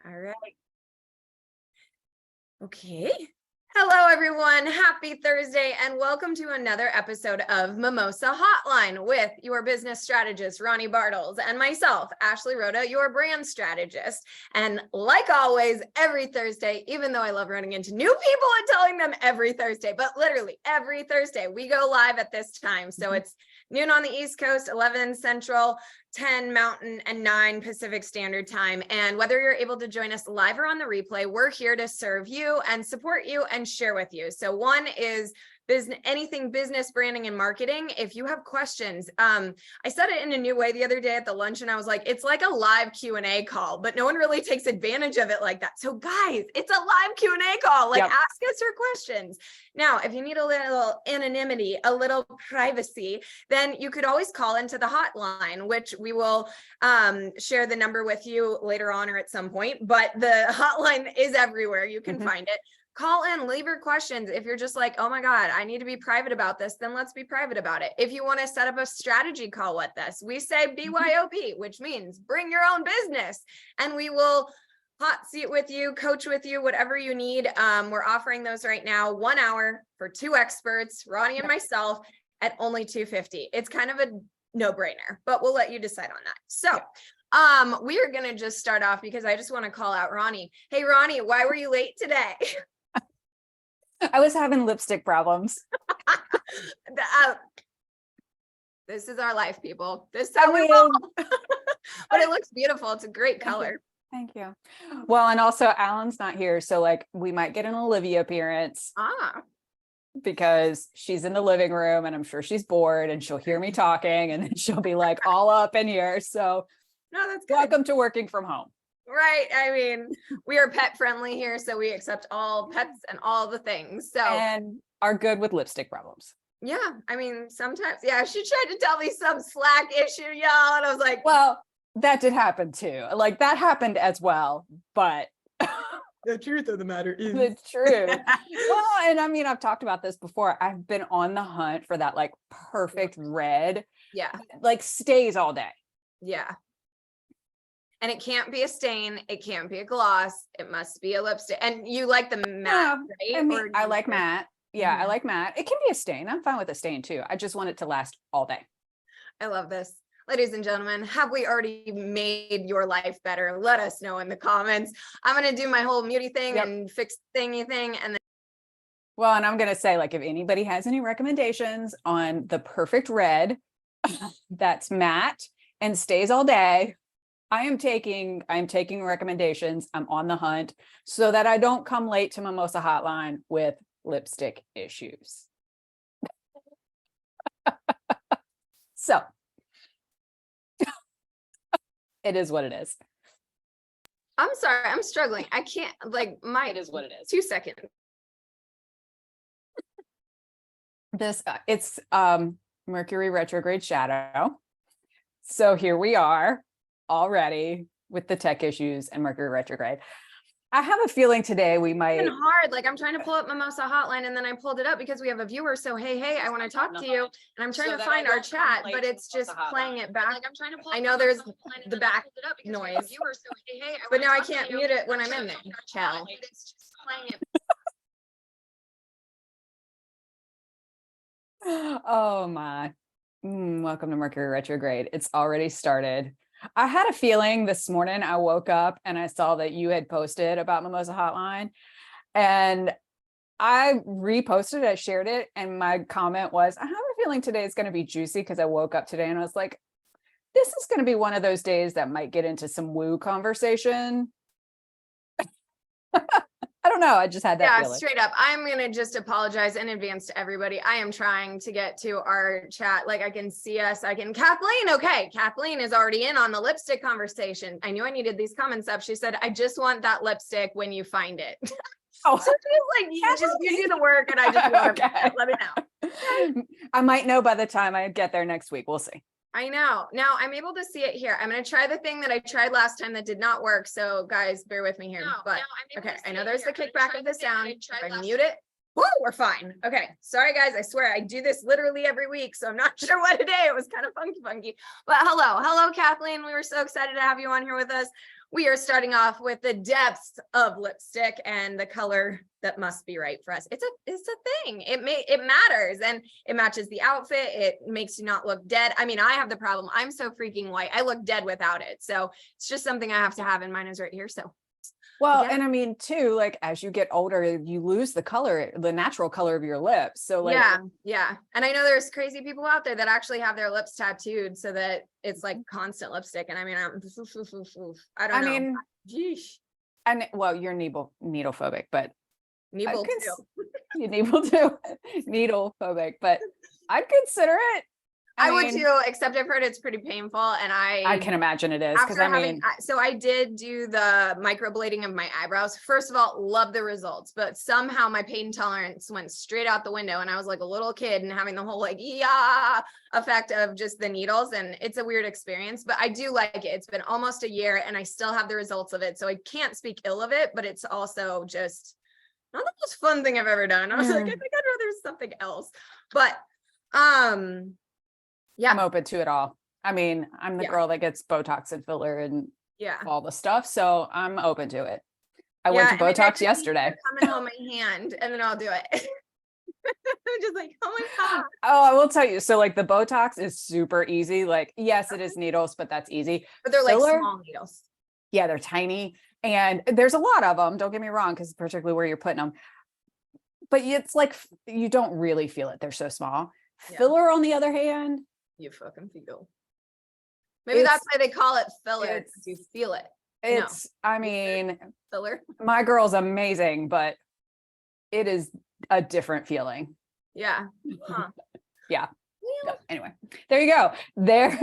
All right. Okay. Hello, everyone. Happy Thursday, and welcome to another episode of Mimosa Hotline with your business strategist, Ronnie Bartles, and myself, Ashley Rhoda, your brand strategist. And like always, every Thursday, even though I love running into new people and telling them every Thursday, but literally every Thursday, we go live at this time. So it's noon on the East Coast, 11 Central, 10 Mountain, and 9 Pacific Standard Time. And whether you're able to join us live or on the replay, we're here to serve you and support you and share with you. So one is anything business, branding, and marketing. If you have questions, I said it in a new way the other day at the lunch, and I was like, it's like a live Q&A call, but no one really takes advantage of it like that. So guys, it's a live Q&A call. Like, ask us your questions. Now, if you need a little anonymity, a little privacy, then you could always call into the hotline, which we will share the number with you later on or at some point, but the hotline is everywhere. You can find it. Call in, leave your questions. If you're just like, oh my God, I need to be private about this, then let's be private about it. If you want to set up a strategy call with us, we say BYOB, which means bring your own business, and we will hot seat with you, coach with you, whatever you need. We're offering those right now, 1 hour for 2 experts, Ronnie and myself, at only $250. It's kind of a no-brainer, but we'll let you decide on that. So we are going to just start off because I just want to call out Ronnie. Hey, Ronnie, why were you late today? I was having lipstick problems. This is our life, people. This is how we roll. But it looks beautiful. It's a great color. Thank you. Well, and also Alan's not here, so like we might get an Olivia appearance. Because she's in the living room and I'm sure she's bored and she'll hear me talking and then she'll be like all up in here. So no, that's good. Welcome to working from home. Right. I mean, we are pet friendly here, so we accept all pets and all the things. So and are good with lipstick problems. Yeah. I mean, sometimes, she tried to tell me some Slack issue, y'all. And I was like, well, that did happen too. Like that happened as well, but the truth of the matter is the truth. Well, and I mean, I've talked about this before. I've been on the hunt for that like perfect red. Yeah. Like stays all day. Yeah. And it can't be a stain. It can't be a gloss. It must be a lipstick. And you like the matte, right? I mean, I like matte. Yeah, I like matte. It can be a stain. I'm fine with a stain too. I just want it to last all day. I love this. Ladies and gentlemen, have we already made your life better? Let us know in the comments. I'm going to do my whole muty thing and fix thingy thing. And then. Well, and I'm going to say, like, if anybody has any recommendations on the perfect red that's matte and stays all day, I'm taking recommendations. I'm on the hunt so that I don't come late to Mimosa Hotline with lipstick issues. So it is what it is. I'm sorry. I'm struggling. I can't it is what it is. 2 seconds. It's Mercury retrograde shadow. So here we are already with the tech issues and Mercury retrograde. I have a feeling today we might. It's been hard. Like I'm trying to pull up Mimosa Hotline and then I pulled it up because we have a viewer. So hey, I want to talk to you. And I'm trying to find our chat, but it's just playing it back. Like I'm trying to pull. I know there's the back noise, but now I can't mute it when I'm in there. Chell. It's just playing it. Oh my. Welcome to Mercury retrograde. It's already started. I had a feeling this morning. I woke up and I saw that you had posted about Mimosa Hotline and I reposted it, I shared it. And my comment was, I have a feeling today is going to be juicy because I woke up today and I was like, this is going to be one of those days that might get into some woo conversation. I don't know. I just had that feeling. Straight up. I'm going to just apologize in advance to everybody. I am trying to get to our chat. Like I can see us. Kathleen. Okay. Kathleen is already in on the lipstick conversation. I knew I needed these comments up. She said, I just want that lipstick when you find it. Oh, so she's like, you do the work and I just want to let me know. I might know by the time I get there next week. We'll see. I know. Now I'm able to see it here. I'm going to try the thing that I tried last time that did not work. So guys, bear with me here. Okay. I know there's the kickback of the sound. If I mute it, whoa, we're fine. Okay. Sorry guys. I swear I do this literally every week. So I'm not sure what today. It was kind of funky, but hello, Kathleen. We were so excited to have you on here with us. We are starting off with the depths of lipstick and the color that must be right for us. It's a thing. It matters, and it matches the outfit. It makes you not look dead. I mean, I have the problem. I'm so freaking white. I look dead without it. So it's just something I have to have, and mine is right here. So well, yeah. and I mean too, like as you get older, you lose the color, the natural color of your lips. So like, yeah. And I know there's crazy people out there that actually have their lips tattooed so that it's like constant lipstick. And I mean, I don't know. mean, Geesh. and well, you're needle phobic, but Needle too. You needle too, needle phobic, but I'd consider it. I would too, except I've heard it's pretty painful, and I can imagine it is, because so I did do the microblading of my eyebrows. First of all, love the results, but somehow my pain tolerance went straight out the window, and I was like a little kid and having the whole like effect of just the needles, and it's a weird experience, but I do like it. It's been almost a year, and I still have the results of it, so I can't speak ill of it, but it's also just not the most fun thing I've ever done. I was like, I think I'd rather something else, but yeah, I'm open to it all. I mean, I'm the girl that gets Botox and filler and all the stuff, so I'm open to it. I went to Botox yesterday. Coming on my hand, and then I'll do it. I'm just like, oh my God. Oh, I will tell you. So like the Botox is super easy. Like, yes, it is needles, but that's easy. But they're like small needles. Yeah, they're tiny. And there's a lot of them. Don't get me wrong, because particularly where you're putting them. But it's like, you don't really feel it. They're so small. Yeah. Filler, on the other hand, you fucking feel. Maybe that's why they call it filler, because you feel it. I mean, filler. My girl's amazing, but it is a different feeling. Yeah. Huh. Yeah. Anyway, there you go. This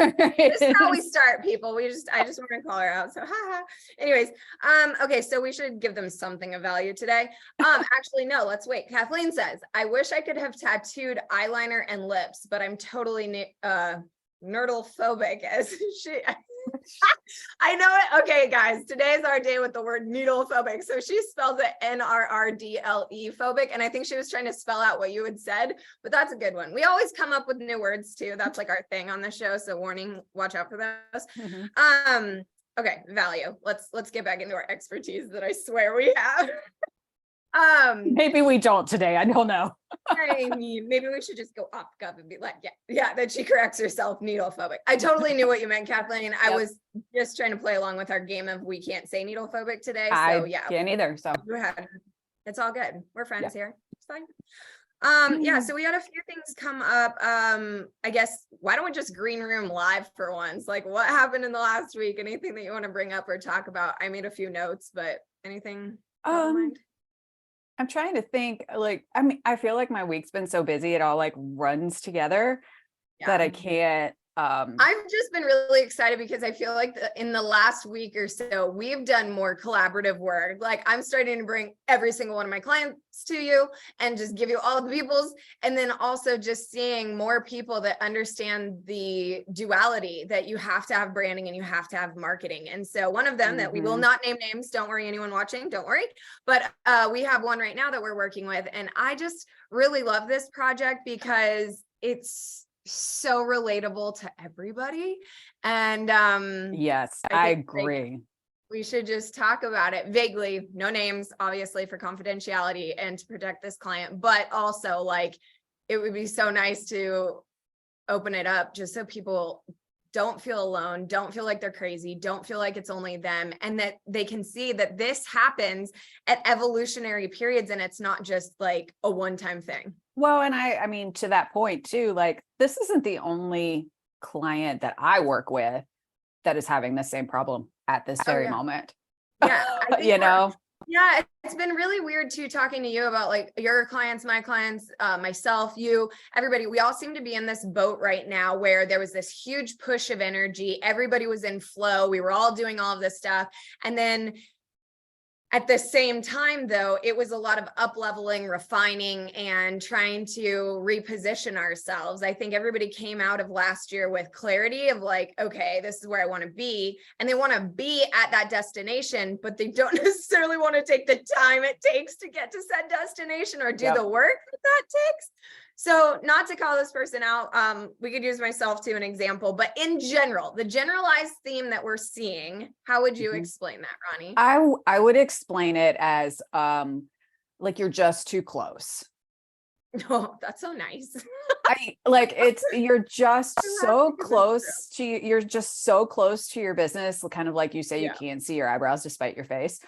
is how we start, people. I just want to call her out. So anyways, okay, so we should give them something of value today. Actually, no, let's wait. Kathleen says, I wish I could have tattooed eyeliner and lips, but I'm totally nerdle phobic as she I know it. Okay, guys, today is our day with the word needle phobic. So she spells it NRRDLE phobic. And I think she was trying to spell out what you had said, but that's a good one. We always come up with new words too. That's like our thing on the show. So warning, watch out for those. Mm-hmm. Okay, value. Let's get back into our expertise that I swear we have. Maybe we don't today. I don't know. I mean, maybe we should just go off gov and be like, yeah, that she corrects herself, needle phobic. I totally knew what you meant, Kathleen. I was just trying to play along with our game of we can't say needle phobic today. So I can't either. So it's all good. We're friends here. It's fine. Yeah, so we had a few things come up. I guess why don't we just green room live for once? Like, what happened in the last week? Anything that you want to bring up or talk about? I made a few notes, but anything in mind? I'm trying to think, like, I mean, I feel like my week's been so busy, it all like runs together that I can't. I've just been really excited because I feel like in the last week or so, we've done more collaborative work. Like I'm starting to bring every single one of my clients to you and just give you all of the people's, and then also just seeing more people that understand the duality that you have to have branding and you have to have marketing. And so one of them that we will not name names, don't worry, anyone watching, don't worry. But we have one right now that we're working with. And I just really love this project because it's so relatable to everybody. And yes, I agree. We should just talk about it vaguely, no names, obviously, for confidentiality and to protect this client, but also like it would be so nice to open it up just so people don't feel alone, don't feel like they're crazy, don't feel like it's only them, and that they can see that this happens at evolutionary periods and it's not just like a one-time thing. Well, and I mean, to that point too, like this isn't the only client that I work with that is having the same problem at this very moment. Yeah. You know? Yeah, it's been really weird too, talking to you about like your clients, my clients, myself, you, everybody. We all seem to be in this boat right now where there was this huge push of energy. Everybody was in flow. We were all doing all of this stuff. And then at the same time, though, it was a lot of up-leveling, refining, and trying to reposition ourselves. I think everybody came out of last year with clarity of like, okay, this is where I want to be. And they want to be at that destination, but they don't necessarily want to take the time it takes to get to said destination or do the work that takes. So not to call this person out, we could use myself to an example, but in general, the generalized theme that we're seeing, how would you explain that, Ronnie? I would explain it as like you're just too close. Oh, that's so nice. You're just so close to you're just so close to your business, kind of like you say, you can't see your eyebrows despite your face.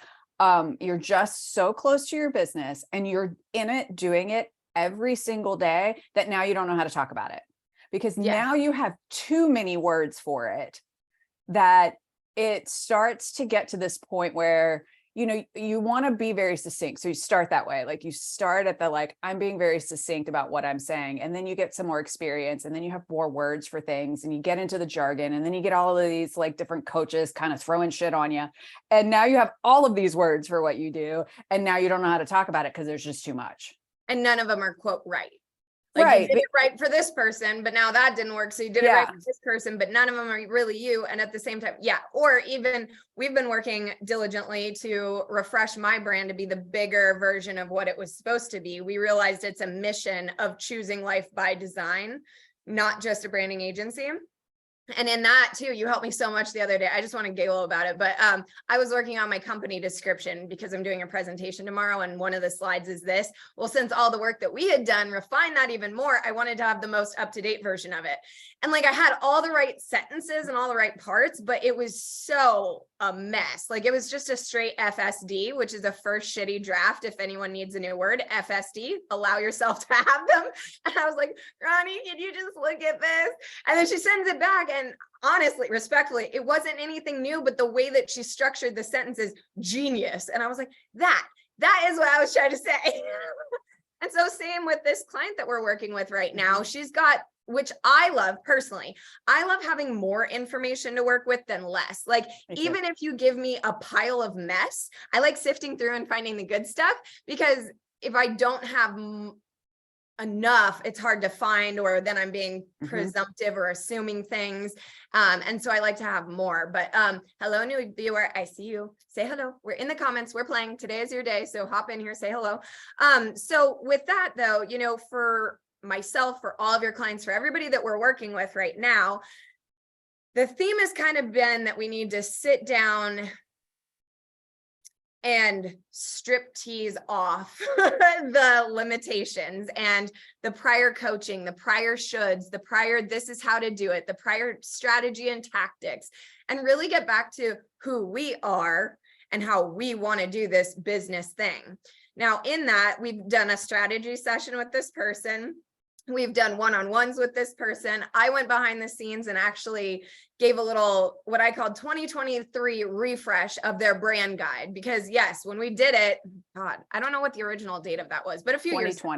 You're just so close to your business and you're in it doing it every single day that now you don't know how to talk about it because now you have too many words for it, that it starts to get to this point where you want to be very succinct. So you start that way. Like you start at the, I'm being very succinct about what I'm saying. And then you get some more experience and then you have more words for things and you get into the jargon and then you get all of these different coaches kind of throwing shit on you. And now you have all of these words for what you do. And now you don't know how to talk about it because there's just too much. And none of them are quote right. Right. You did it right for this person, but now that didn't work. So you did it right for this person, but none of them are really you. And at the same time, or even we've been working diligently to refresh my brand to be the bigger version of what it was supposed to be. We realized it's a mission of choosing life by design, not just a branding agency. And in that too, you helped me so much the other day. I just want to giggle about it. But I was working on my company description because I'm doing a presentation tomorrow. And one of the slides is this. Well, since all the work that we had done refined that even more, I wanted to have the most up-to-date version of it. And I had all the right sentences and all the right parts, but it was so a mess. It was just a straight FSD, which is a first shitty draft. If anyone needs a new word, FSD, allow yourself to have them. And I was like, Ronnie, can you just look at this? And then she sends it back. And honestly, respectfully, it wasn't anything new, but the way that she structured the sentence is genius. And I was like, that is what I was trying to say. And so same with this client that we're working with right now. She's got, which I love personally. I love having more information to work with than less. Even if you give me a pile of mess, I like sifting through and finding the good stuff, because if I don't have enough, it's hard to find, or then I'm being presumptive or assuming things. And so I like to have more. But hello, new viewer. I see you. Say hello. We're in the comments. We're playing. Today is your day. So hop in here, say hello. So with that though, for myself, for all of your clients, for everybody that we're working with right now, the theme has kind of been that we need to sit down and strip tease off the limitations and the prior coaching, the prior shoulds, the prior this is how to do it, the prior strategy and tactics, and really get back to who we are and how we want to do this business thing. Now, in that, we've done a strategy session with this person. We've done one-on-ones with this person. I went behind the scenes and actually gave a little, what I called 2023 refresh of their brand guide. Because yes, when we did it, God, I don't know what the original date of that was, but a few years ago.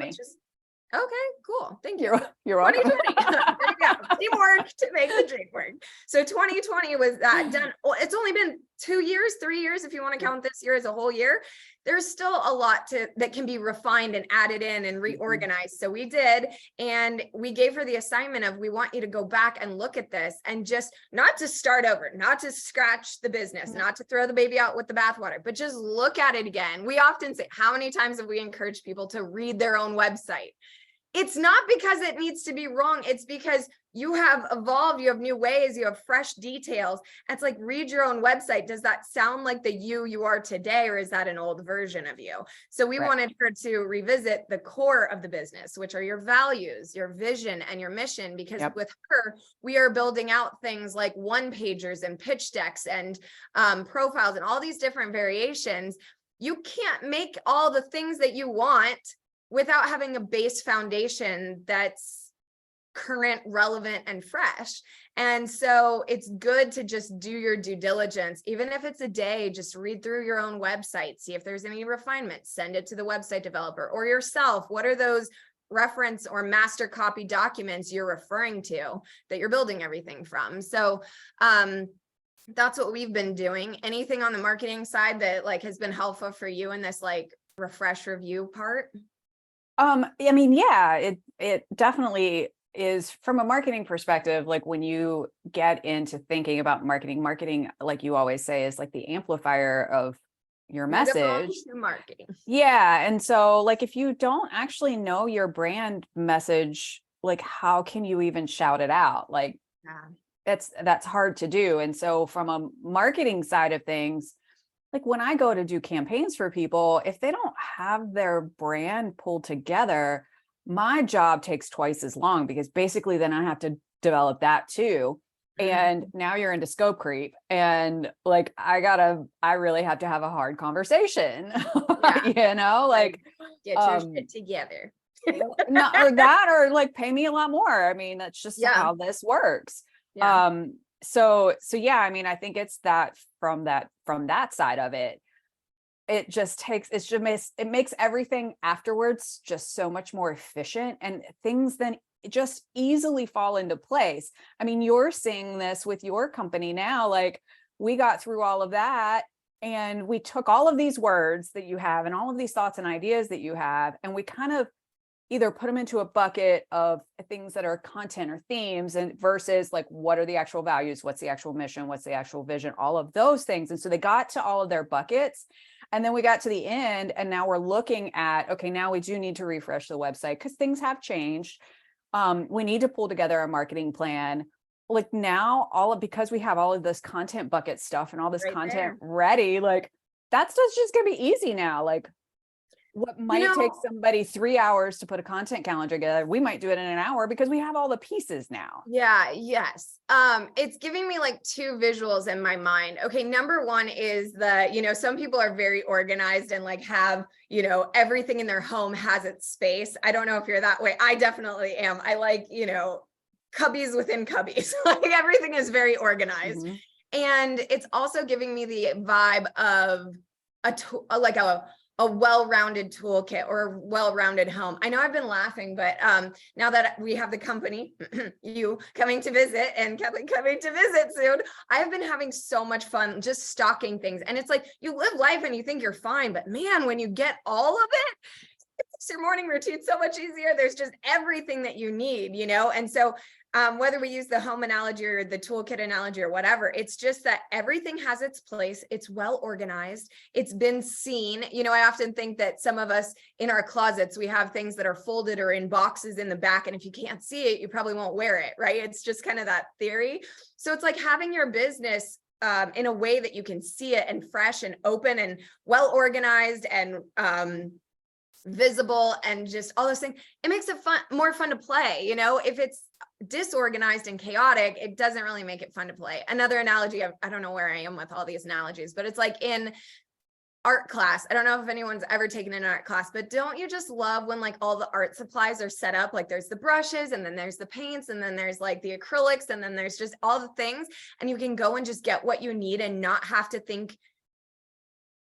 Okay, cool. Thank you. You're welcome. 2020. There you go. Teamwork to make the dream work. So 2020 was that done. Well, it's only been 2 years, 3 years, if you want to count this year as a whole year. There's still a lot that can be refined and added in and reorganized. So we did, and we gave her the assignment of, we want you to go back and look at this and just not to start over, not to scratch the business, not to throw the baby out with the bathwater, but just look at it again. We often say, how many times have we encouraged people to read their own website? It's not because it needs to be wrong. It's because you have evolved, you have new ways, you have fresh details. It's like, read your own website. Does that sound like the you are today, or is that an old version of you? So we wanted her to revisit the core of the business, which are your values, your vision, and your mission, because with her, we are building out things like one-pagers and pitch decks and profiles and all these different variations. You can't make all the things that you want without having a base foundation that's current, relevant, and fresh. And so it's good to just do your due diligence. Even if it's a day, just read through your own website, see if there's any refinements, send it to the website developer or yourself. What are those reference or master copy documents you're referring to that you're building everything from? So that's what we've been doing. Anything on the marketing side that has been helpful for you in this refresh review part? It definitely is, from a marketing perspective. When you get into thinking about marketing, like you always say, is the amplifier of your You belong message. to marketing. Yeah. And so like, if you don't actually know your brand message, like how can you even shout it out? Like that's hard to do. And so from a marketing side of things, like when I go to do campaigns for people, if they don't have their brand pulled together, my job takes twice as long because basically then I have to develop that too. And now you're into scope creep. And like, I really have to have a hard conversation, like get your shit together. not, or that, or like pay me a lot more. I mean, that's just how this works. So yeah, I mean, I think it's that from that side of it, it makes everything afterwards just so much more efficient, and things then just easily fall into place. I mean, you're seeing this with your company now, like we got through all of that and we took all of these words that you have and all of these thoughts and ideas that you have, and we kind of either put them into a bucket of things that are content or themes, and versus like, what are the actual values? What's the actual mission? What's the actual vision? All of those things. And so they got to all of their buckets. And then we got to the end, and now we're looking at, okay, now we do need to refresh the website because things have changed. We need to pull together a marketing plan. Like now, because we have all of this content bucket stuff and all this content ready, like that stuff's just gonna be easy now. Like what might take somebody 3 hours to put a content calendar together, we might do it in an hour because we have all the pieces now. Yes. It's giving me like two visuals in my mind. Okay. Number one is some people are very organized and like have, everything in their home has its space. I don't know if you're that way. I definitely am. I like, cubbies within cubbies. Like everything is very organized. And it's also giving me the vibe of a well-rounded toolkit or a well-rounded home. I know I've been laughing, but now that we have the company, you coming to visit and Kathleen coming to visit soon, I've been having so much fun just stocking things. And it's like, you live life and you think you're fine, but man, when you get all of it, it makes your morning routine so much easier. There's just everything that you need, And so whether we use the home analogy or the toolkit analogy or whatever, it's just that everything has its place. It's well organized. It's been seen. I often think that some of us in our closets, we have things that are folded or in boxes in the back. And if you can't see it, you probably won't wear it, right? It's just kind of that theory. So it's like having your business in a way that you can see it and fresh and open and well organized and visible and just all those things. It makes it more fun to play. If it's disorganized and chaotic, it doesn't really make it fun to play. Another analogy, I don't know where I am with all these analogies, but it's like in art class. I don't know if anyone's ever taken an art class, but don't you just love when like all the art supplies are set up? Like there's the brushes and then there's the paints and then there's like the acrylics and then there's just all the things, and you can go and just get what you need and not have to think.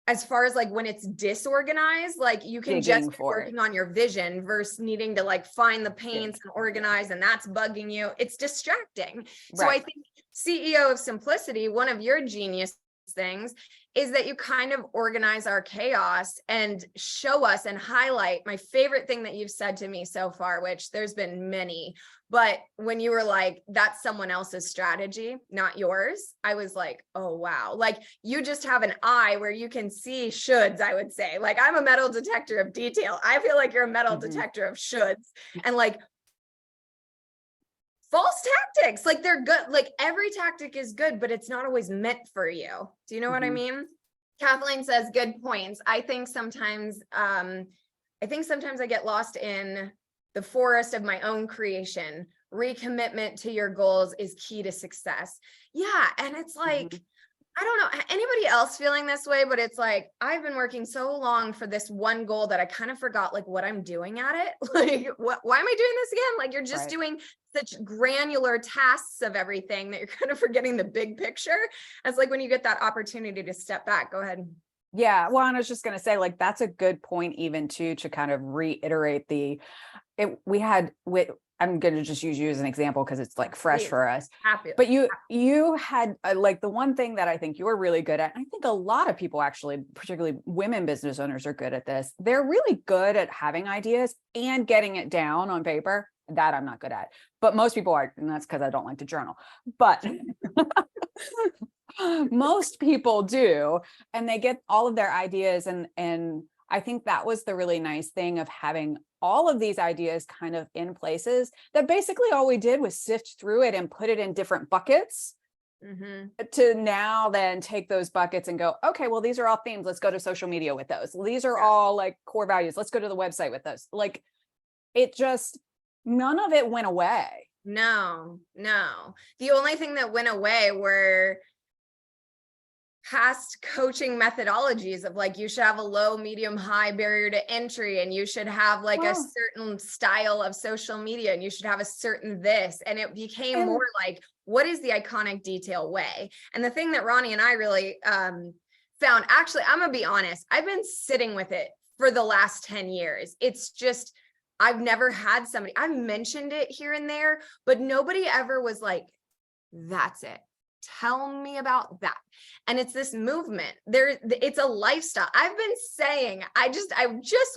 As far as like when it's disorganized, like you can just be working on your vision versus needing to like find the paints and organize, and that's bugging you. It's distracting. So I think CEO of Simplicity, one of your genius things is that you kind of organize our chaos and show us and highlight. My favorite thing that you've said to me so far, which there's been many, but when you were like, that's someone else's strategy, not yours, I was like, oh, wow. Like you just have an eye where you can see shoulds, I would say. Like I'm a metal detector of detail. I feel like you're a metal detector of shoulds, and like false tactics. Like they're good. Like every tactic is good, but it's not always meant for you. Do you know what I mean? Kathleen says, good points. I think sometimes I get lost in the forest of my own creation. Recommitment to your goals is key to success. Yeah. And it's like, I don't know, anybody else feeling this way, but it's like, I've been working so long for this one goal that I kind of forgot like what I'm doing at it. Like, why am I doing this again? Like you're just doing such granular tasks of everything that you're kind of forgetting the big picture. It's like when you get that opportunity to step back, go ahead. Yeah. Well, and I was just going to say, like, that's a good point even to kind of reiterate I'm going to just use you as an example because it's like fresh for us. But you had like the one thing that I think you're really good at. I think a lot of people actually, particularly women business owners, are good at this. They're really good at having ideas and getting it down on paper. That I'm not good at, but most people are. And that's because I don't like to journal. But Most people do, and they get all of their ideas, and I think that was the really nice thing of having all of these ideas kind of in places that basically all we did was sift through it and put it in different buckets to now then take those buckets and go, okay, well, these are all themes. Let's go to social media with those. These are all like core values. Let's go to the website with those. Like it just, none of it went away. No. The only thing that went away were past coaching methodologies of like, you should have a low, medium, high barrier to entry, and you should have like a certain style of social media, and you should have a certain this. And it became more like, what is the iconic detail way? And the thing that Ronnie and I really found, actually, I'm gonna be honest, I've been sitting with it for the last 10 years. It's just, I've never had somebody, I've mentioned it here and there, but nobody ever was like, that's it. Tell me about that. And it's this movement there. It's a lifestyle. I've been saying, I just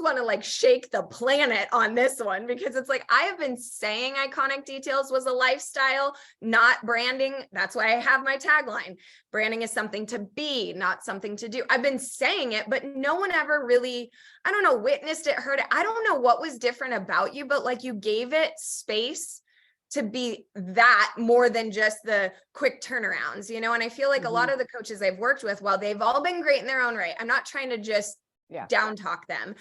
want to like shake the planet on this one, because it's like, I have been saying iconic details was a lifestyle, not branding. That's why I have my tagline. Branding is something to be, not something to do. I've been saying it, but no one ever really, I don't know, witnessed it, heard it. I don't know what was different about you, but like you gave it space to be that more than just the quick turnarounds, you know? And I feel like a lot of the coaches I've worked with, while they've all been great in their own right, I'm not trying to just down talk them,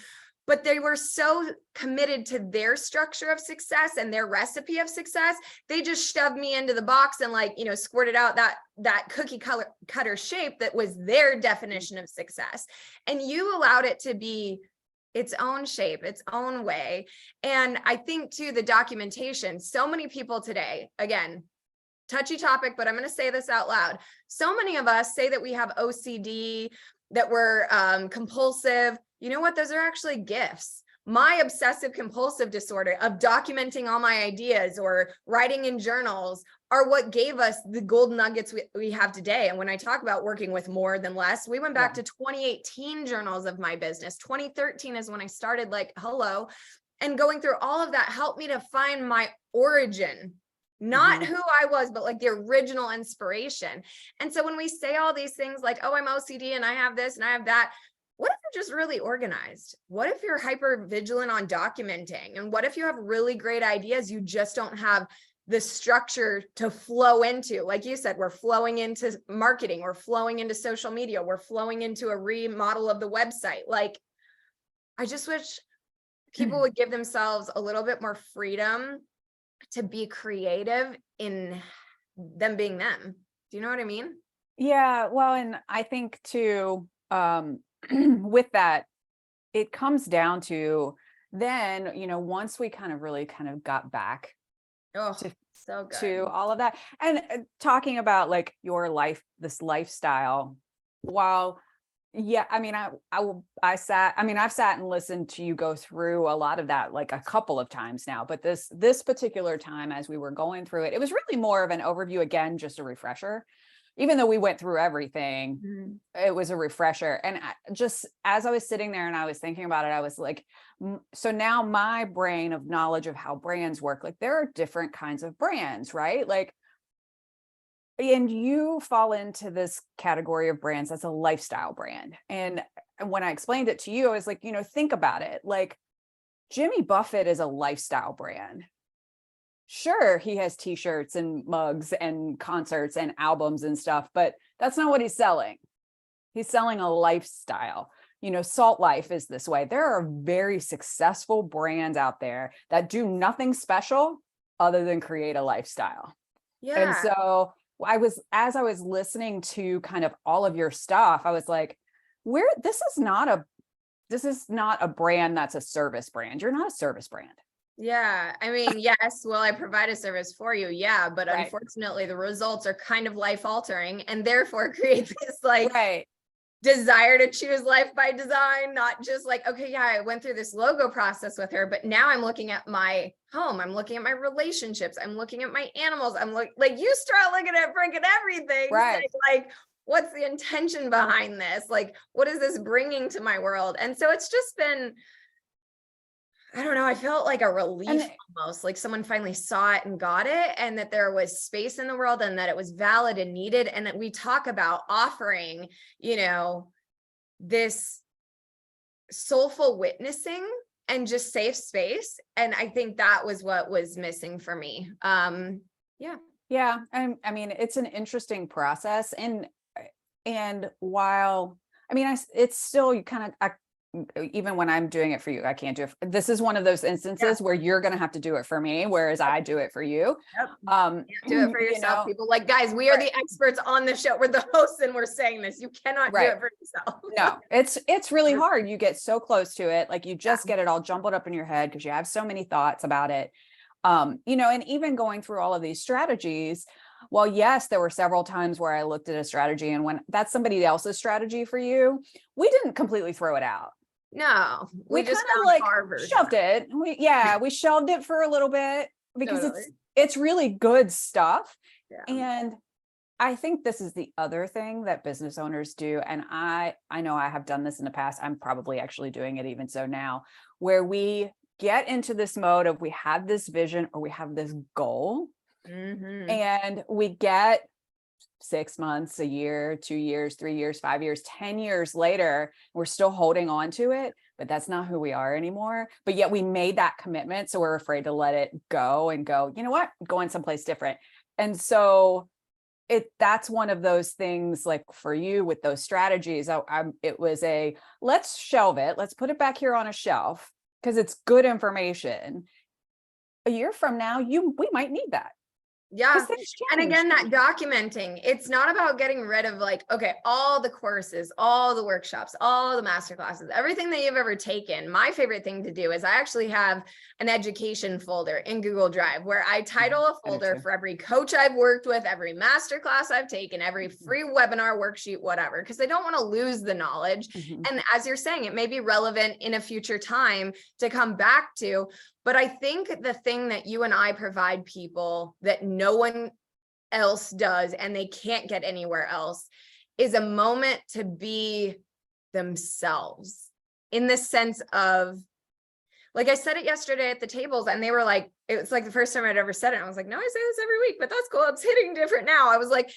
but they were so committed to their structure of success and their recipe of success. They just shoved me into the box and like, you know, squirted out that cookie cutter shape that was their definition of success. And you allowed it to be its own shape, its own way. And I think too, the documentation, so many people today, again, touchy topic, but I'm going to say this out loud. So many of us say that we have OCD, that we're compulsive. You know what? Those are actually gifts. My obsessive compulsive disorder of documenting all my ideas or writing in journals are what gave us the gold nuggets we have today. And when I talk about working with more than less, we went back to 2018 journals of my business. 2013 is when I started like, hello. And going through all of that helped me to find my origin, not who I was, but like the original inspiration. And so when we say all these things like, oh, I'm OCD and I have this and I have that, what if you're just really organized? What if you're hyper vigilant on documenting? And what if you have really great ideas? You just don't have the structure to flow into. Like you said, we're flowing into marketing, we're flowing into social media, we're flowing into a remodel of the website. Like, I just wish people would give themselves a little bit more freedom to be creative in them being them. Do you know what I mean? Yeah. Well, and I think too, with that, it comes down to then, you know, once we kind of really kind of got back so good to all of that, and talking about like your life, this lifestyle, while I mean, I've sat and listened to you go through a lot of that like a couple of times now, but this particular time as we were going through it, it was really more of an overview, again, just a refresher. Even though we went through everything, it was a refresher. And just as I was sitting there and I was thinking about it, I was like, so now my brain of knowledge of how brands work, like there are different kinds of brands, right? Like, and you fall into this category of brands that's a lifestyle brand. And when I explained it to you, I was like, you know, think about it. Like Jimmy Buffett is a lifestyle brand. Sure, he has t-shirts and mugs and concerts and albums and stuff, but that's not what he's selling. He's selling a lifestyle. You know, Salt Life is this way. There are very successful brands out there that do nothing special other than create a lifestyle. Yeah. And so as I was listening to kind of all of your stuff, I was like, this is not a brand that's a service brand. You're not a service brand. Yeah. I mean, yes, will I provide a service for you? Yeah. But unfortunately, the results are kind of life altering and therefore create this like desire to choose life by design, not just like, okay, yeah, I went through this logo process with her, but now I'm looking at my home. I'm looking at my relationships. I'm looking at my animals. I'm like you start looking at freaking everything. Right. Like, what's the intention behind this? Like, what is this bringing to my world? And so it's just been, I don't know, I felt like a relief, And almost like someone finally saw it and got it, and that there was space in the world and that it was valid and needed. And that we talk about offering, this soulful witnessing and just safe space. And I think that was what was missing for me. Yeah. yeah, I mean, it's an interesting process. And while, I mean, it's still, you kind of, even when I'm doing it for you, I can't do it. This is one of those instances where you're going to have to do it for me, whereas I do it for you. Yep. Do it for yourself. People like, guys, we are the experts on the show. We're the hosts and we're saying this. You cannot do it for yourself. No, it's really hard. You get so close to it. Like you just get it all jumbled up in your head because you have so many thoughts about it. And even going through all of these strategies, well, yes, there were several times where I looked at a strategy, and when that's somebody else's strategy for you, we didn't completely throw it out. No, we just kind of like shoved it. We shelved it for a little bit because it's really good stuff. Yeah. And I think this is the other thing that business owners do. And I know I have done this in the past. I'm probably actually doing it even so now, where we get into this mode of we have this vision or we have this goal, and we get 6 months, a year, 2 years, 3 years, 5 years, 10 years later, we're still holding on to it, but that's not who we are anymore. But yet we made that commitment. So we're afraid to let it go and go, you know what, going someplace different. And so that's one of those things, like for you with those strategies, it was let's shelve it. Let's put it back here on a shelf because it's good information. A year from now, we might need that. Yeah. And again, that documenting, it's not about getting rid of like, okay, all the courses, all the workshops, all the masterclasses, everything that you've ever taken. My favorite thing to do is I actually have an education folder in Google Drive where I title a folder for every coach I've worked with, every masterclass I've taken, every free webinar, worksheet, whatever, because I don't want to lose the knowledge. And as you're saying, it may be relevant in a future time to come back to. But I think the thing that you and I provide people that no one else does and they can't get anywhere else is a moment to be themselves, in the sense of, like I said it yesterday at the tables, and they were like, it was like the first time I'd ever said it. I was like, no, I say this every week, but that's cool. It's hitting different now. I was like,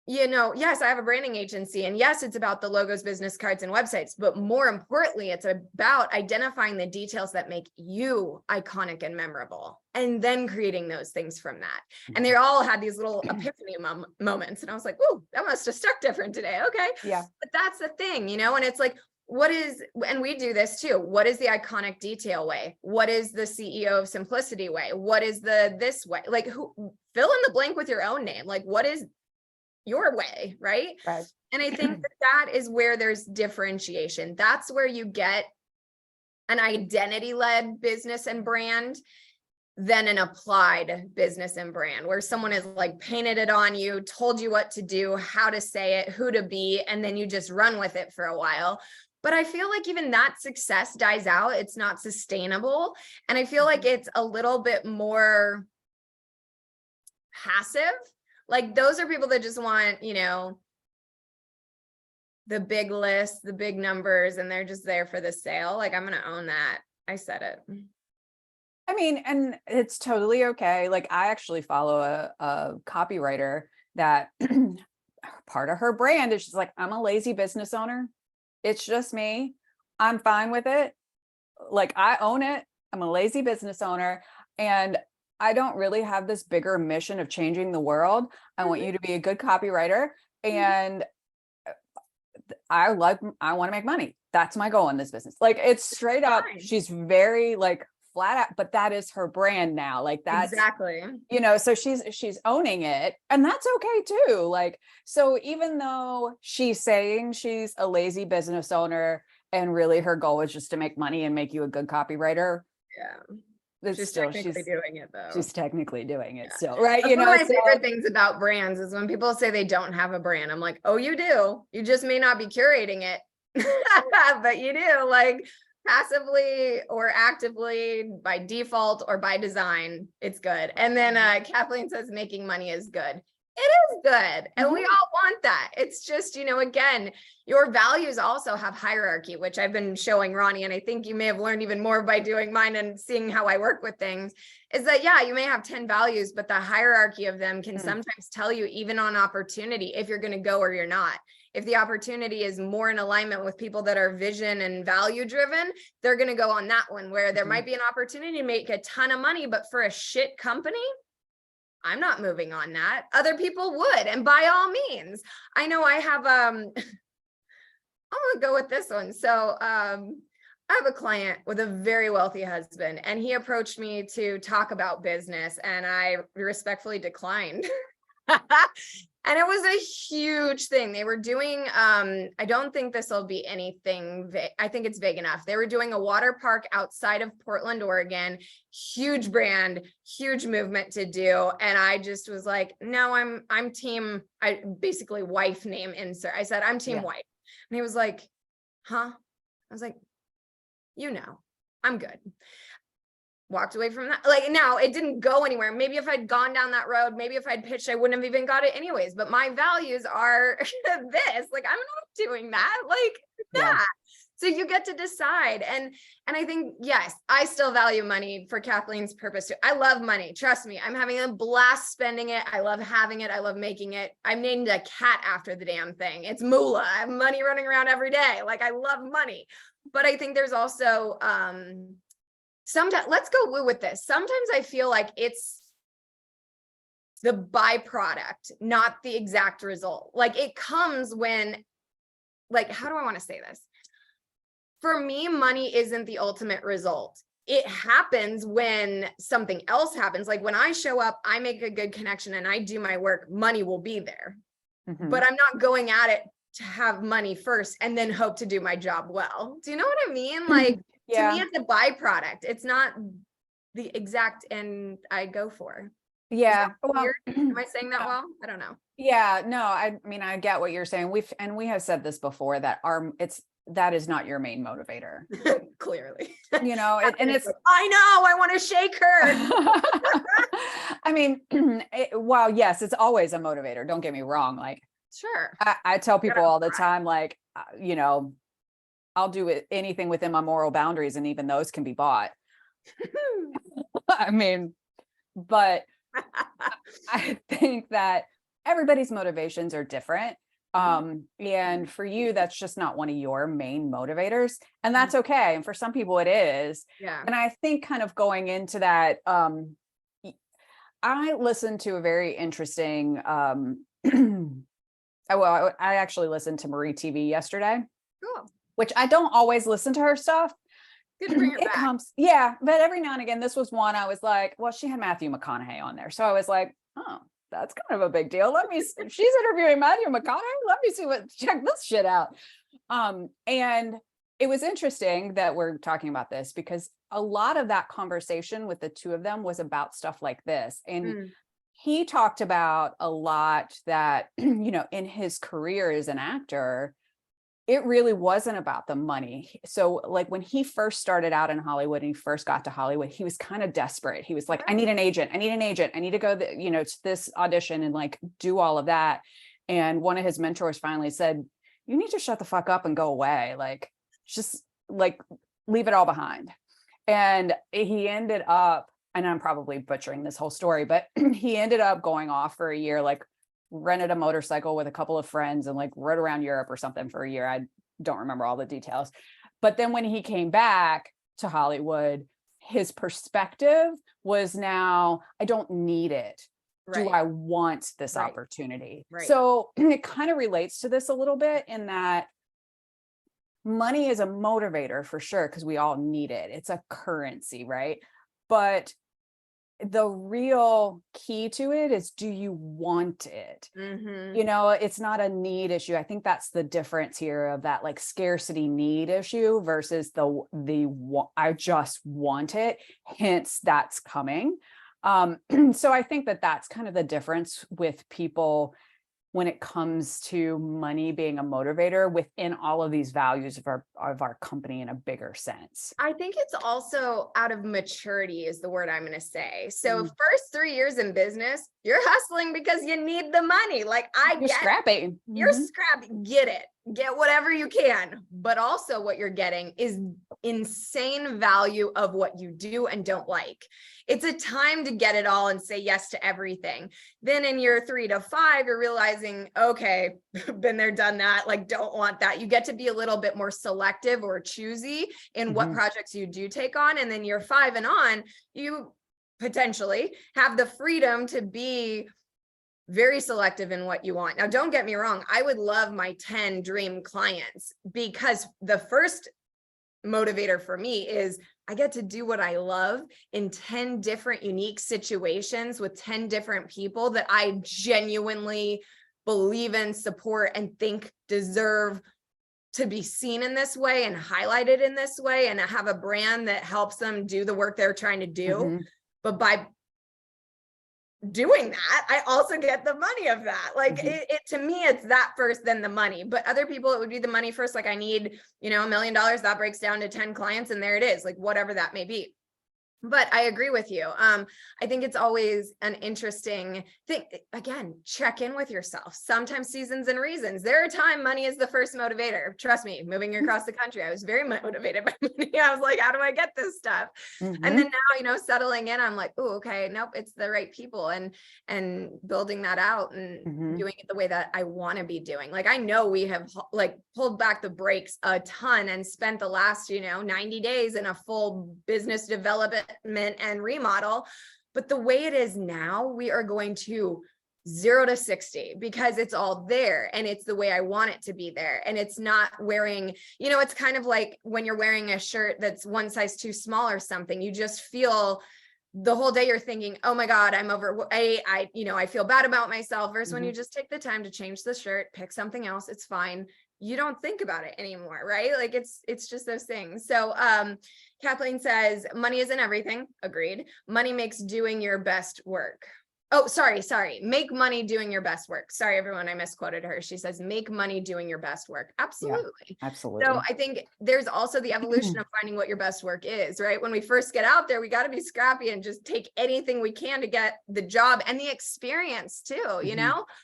yes, I have a branding agency, and yes, it's about the logos, business cards, and websites, but more importantly, it's about identifying the details that make you iconic and memorable, and then creating those things from that. And they all had these little epiphany moments. And I was like, "Ooh, that must have stuck different today." Okay. Yeah. But that's the thing, and it's like, and we do this too. What is the iconic detail way? What is the CEO of simplicity way? What is this way? Like, fill in the blank with your own name. Like, what is your way, right? And I think that is where there's differentiation. That's where you get an identity-led business and brand than an applied business and brand, where someone has like painted it on you, told you what to do, how to say it, who to be, and then you just run with it for a while. But I feel like even that success dies out. It's not sustainable. And I feel like it's a little bit more passive. Like those are people that just want, the big list, the big numbers, and they're just there for the sale. Like, I'm going to own that. I said it. I mean, and it's totally okay. Like I actually follow a copywriter that part of her brand is just like, I'm a lazy business owner. It's just me. I'm fine with it. Like I own it. I'm a lazy business owner. And I don't really have this bigger mission of changing the world. I want you to be a good copywriter, and I want to make money. That's my goal in this business. Like it's straight up. She's very like flat out, but that is her brand now. Like that's exactly, so she's owning it, and that's okay too. Like, so even though she's saying she's a lazy business owner and really her goal is just to make money and make you a good copywriter. Yeah. She's technically doing it though. She's technically doing it still, right? That's one of my favorite things about brands is when people say they don't have a brand. I'm like, oh, you do. You just may not be curating it, but you do, like passively or actively, by default or by design. It's good. And then Kathleen says making money is good. It is good. And we all want that. It's just, again, your values also have hierarchy, which I've been showing Ronnie. And I think you may have learned even more by doing mine and seeing how I work with things is that, yeah, you may have 10 values, but the hierarchy of them can sometimes tell you even on opportunity, if you're going to go or you're not. If the opportunity is more in alignment with people that are vision and value driven, they're going to go on that one, where there might be an opportunity to make a ton of money, but for a shit company, I'm not moving on that. Other people would, and by all means. I know I have I'm gonna go with this one. So I have a client with a very wealthy husband, and he approached me to talk about business, and I respectfully declined. And it was a huge thing. They were doing, I don't think this will be anything, I think it's big enough. They were doing a water park outside of Portland, Oregon, huge brand, huge movement to do. And I just was like, no, I'm team, I basically wife name insert. I said, I'm team wife. And he was like, huh? I was like, I'm good. Walked away from that. Like, now it didn't go anywhere. Maybe if I'd gone down that road, maybe if I'd pitched, I wouldn't have even got it anyways. But my values are this, like, I'm not doing that. Like that. So you get to decide. And I think, yes, I still value money for Kathleen's purpose too. I love money. Trust me. I'm having a blast spending it. I love having it. I love making it. I named a cat after the damn thing. It's Moolah. I have money running around every day. Like, I love money. But I think there's also, sometimes, let's go woo with this. Sometimes I feel like it's the byproduct, not the exact result. Like, it comes when, like, how do I want to say this? For me, money isn't the ultimate result. It happens when something else happens. Like, when I show up, I make a good connection and I do my work, money will be there. But I'm not going at it to have money first and then hope to do my job well. Do you know what I mean? Like, to me, it's a byproduct. It's not the exact end I go for. Yeah. Well, am I saying that well? I don't know. Yeah, no, I mean, I get what you're saying. We have said this before, that that is not your main motivator. Clearly. And it's, I know, I want to shake her. I mean, while yes, it's always a motivator. Don't get me wrong. Like, sure. I tell people all the time, like, I'll do anything within my moral boundaries, and even those can be bought. I mean, but I think that everybody's motivations are different. And for you, that's just not one of your main motivators, and that's okay. And for some people it is. Yeah. And I think kind of going into that, I listened to a very interesting, I actually listened to Marie TV yesterday. Cool. Which I don't always listen to her stuff. Good to bring her back. But every now and again, this was one I was like, well, she had Matthew McConaughey on there. So I was like, oh, that's kind of a big deal. She's interviewing Matthew McConaughey. Let me check this shit out. And it was interesting that we're talking about this, because a lot of that conversation with the two of them was about stuff like this. And he talked about a lot that, in his career as an actor, it really wasn't about the money. So like, when he first started out in Hollywood and he first got to Hollywood, he was kind of desperate. He was like, I need an agent. I need to go, to this audition and like do all of that. And one of his mentors finally said, you need to shut the fuck up and go away. Like, just like, leave it all behind. And he ended up, and I'm probably butchering this whole story, but he ended up going off for a year, like rented a motorcycle with a couple of friends and like rode around Europe or something for a year. I don't remember all the details. But then when he came back to Hollywood, his perspective was, now I don't need it. Right. Do I want this opportunity? Right. So it kind of relates to this a little bit, in that money is a motivator for sure, because we all need it. It's a currency, right? But the real key to it is, do you want it? It's not a need issue. I think that's the difference here, of that like scarcity need issue versus the I just want it. Hence that's coming. So I think that that's kind of the difference with people when it comes to money being a motivator within all of these values of our company in a bigger sense? I think it's also out of maturity is the word I'm going to say. So Mm. first 3 years in business, you're hustling because you need the money. Like You're scrappy. you're Mhm. scrappy, get it, get whatever you can. But also what you're getting is insane value of what you do and don't like. It's a time to get it all and say yes to everything. Then in year 3 to 5, you're realizing, okay, been there, done that, like don't want that. You get to be a little bit more selective or choosy in what Mhm. projects you do take on. And then year 5 and on, you potentially have the freedom to be very selective in what you want. Now, don't get me wrong. I would love my 10 dream clients, because the first motivator for me is I get to do what I love in 10 different unique situations with 10 different people that I genuinely believe in, support, and think deserve to be seen in this way and highlighted in this way, and have a brand that helps them do the work they're trying to do. Mhm. But by doing that, I also get the money of that. Like Mhm. it to me, it's that first, then the money. But other people, it would be the money first. Like I need, $1 million, that breaks down to 10 clients, and there it is, like whatever that may be. But I agree with you. I think it's always an interesting thing. Again, check in with yourself. Sometimes seasons and reasons. There are times money is the first motivator. Trust me, moving across the country, I was very motivated by money. I was like, how do I get this stuff? And then now, settling in, I'm like, oh, okay, nope, it's the right people, and building that out and Mhm. doing it the way that I want to be doing. Like I know we have like pulled back the brakes a ton and spent the last 90 days in a full business development and remodel, but the way it is now, we are going to 0 to 60 because it's all there and it's the way I want it to be there. And it's not wearing, it's kind of like when you're wearing a shirt that's one size too small or something, you just feel the whole day you're thinking, oh my God, I'm overweight. I feel bad about myself. Versus when you just take the time to change the shirt, pick something else, it's fine. You don't think about it anymore, right? Like it's just those things. So Kathleen says, money isn't everything. Agreed. Money makes doing your best work. Oh, sorry. Make money doing your best work. Sorry, everyone. I misquoted her. She says, make money doing your best work. Absolutely. Yeah, absolutely. So I think there's also the evolution of finding what your best work is, right? When we first get out there, we got to be scrappy and just take anything we can to get the job and the experience too,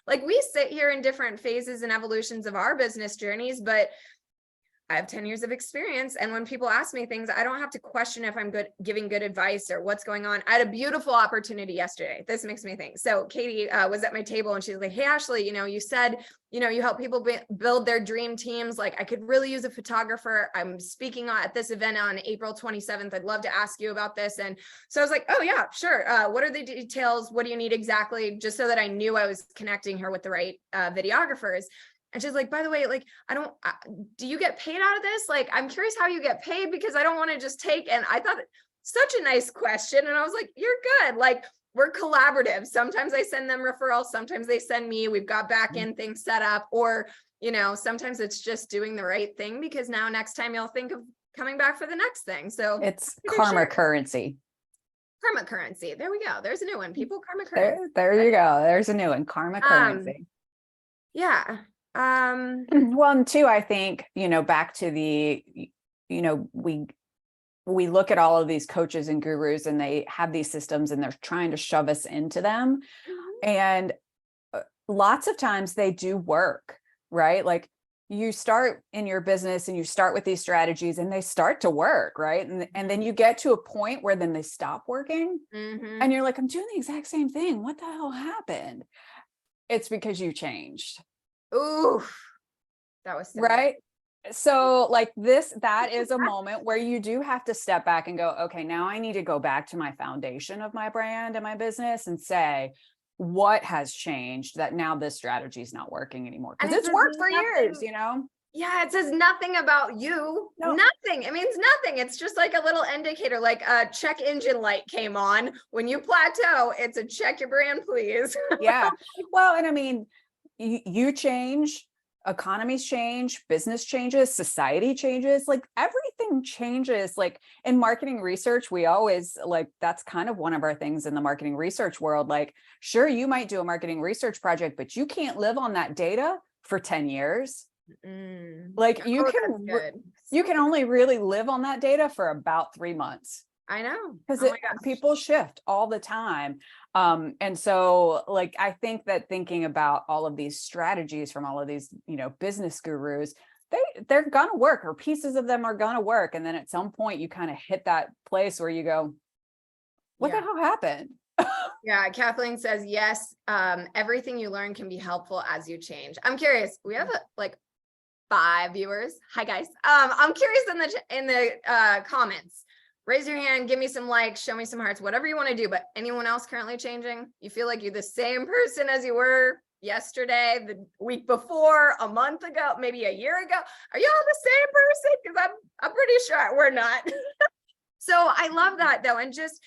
Like we sit here in different phases and evolutions of our business journeys, but I have 10 years of experience. And when people ask me things, I don't have to question if I'm giving good advice or what's going on. I had a beautiful opportunity yesterday. This makes me think. So Katie was at my table and she's like, hey, Ashley, you said, you help people build their dream teams. Like I could really use a photographer. I'm speaking at this event on April 27th. I'd love to ask you about this. And so I was like, oh yeah, sure. What are the details? What do you need exactly? Just so that I knew I was connecting her with the right videographers. And she's like, by the way, like, do you get paid out of this? Like, I'm curious how you get paid because I don't want to just take. And I thought such a nice question. And I was like, you're good. Like, we're collaborative. Sometimes I send them referrals. Sometimes they send me, we've got back end things set up, or, sometimes it's just doing the right thing because now next time you'll think of coming back for the next thing. So it's karma currency. Karma currency. There we go. There's a new one. People, karma currency. There you go. There's a new one. Karma currency. Yeah. Well, and two, I think, back to the, we look at all of these coaches and gurus and they have these systems and they're trying to shove us into them. And lots of times they do work, right? Like you start in your business and you start with these strategies and they start to work, right? And then you get to a point where then they stop working and you're like, I'm doing the exact same thing. What the hell happened? It's because you changed. Ooh, that was so right. So like that is a moment where you do have to step back and go, okay, now I need to go back to my foundation of my brand and my business and say, what has changed that now this strategy is not working anymore? Because it's worked for years, Yeah, it says nothing about you. No. Nothing. It means nothing. It's just like a little indicator, like a check engine light came on. When you plateau, it's a check your brand, please. Yeah. Well, and I mean, you change, economies change, business changes, society changes, like everything everything changes. Like in marketing research, we always like, that's kind of one of our things in the marketing research world. Like, sure, you might do a marketing research project, but you can't live on that data for 10 years. Like you can only really live on that data for about 3 months. I know. Because people shift all the time. And so like, I think that thinking about all of these strategies from all of these, business gurus, they're going to work, or pieces of them are going to work. And then at some point you kind of hit that place where you go, what the hell happened? Yeah. Kathleen says, yes. Everything you learn can be helpful as you change. I'm curious. We have 5 viewers. Hi guys. I'm curious in the comments. Raise your hand, give me some likes, show me some hearts, whatever you want to do. But anyone else currently changing? You feel like you're the same person as you were yesterday, the week before, a month ago, maybe a year ago? Are y'all the same person? Because I'm pretty sure we're not. So I love that though. And just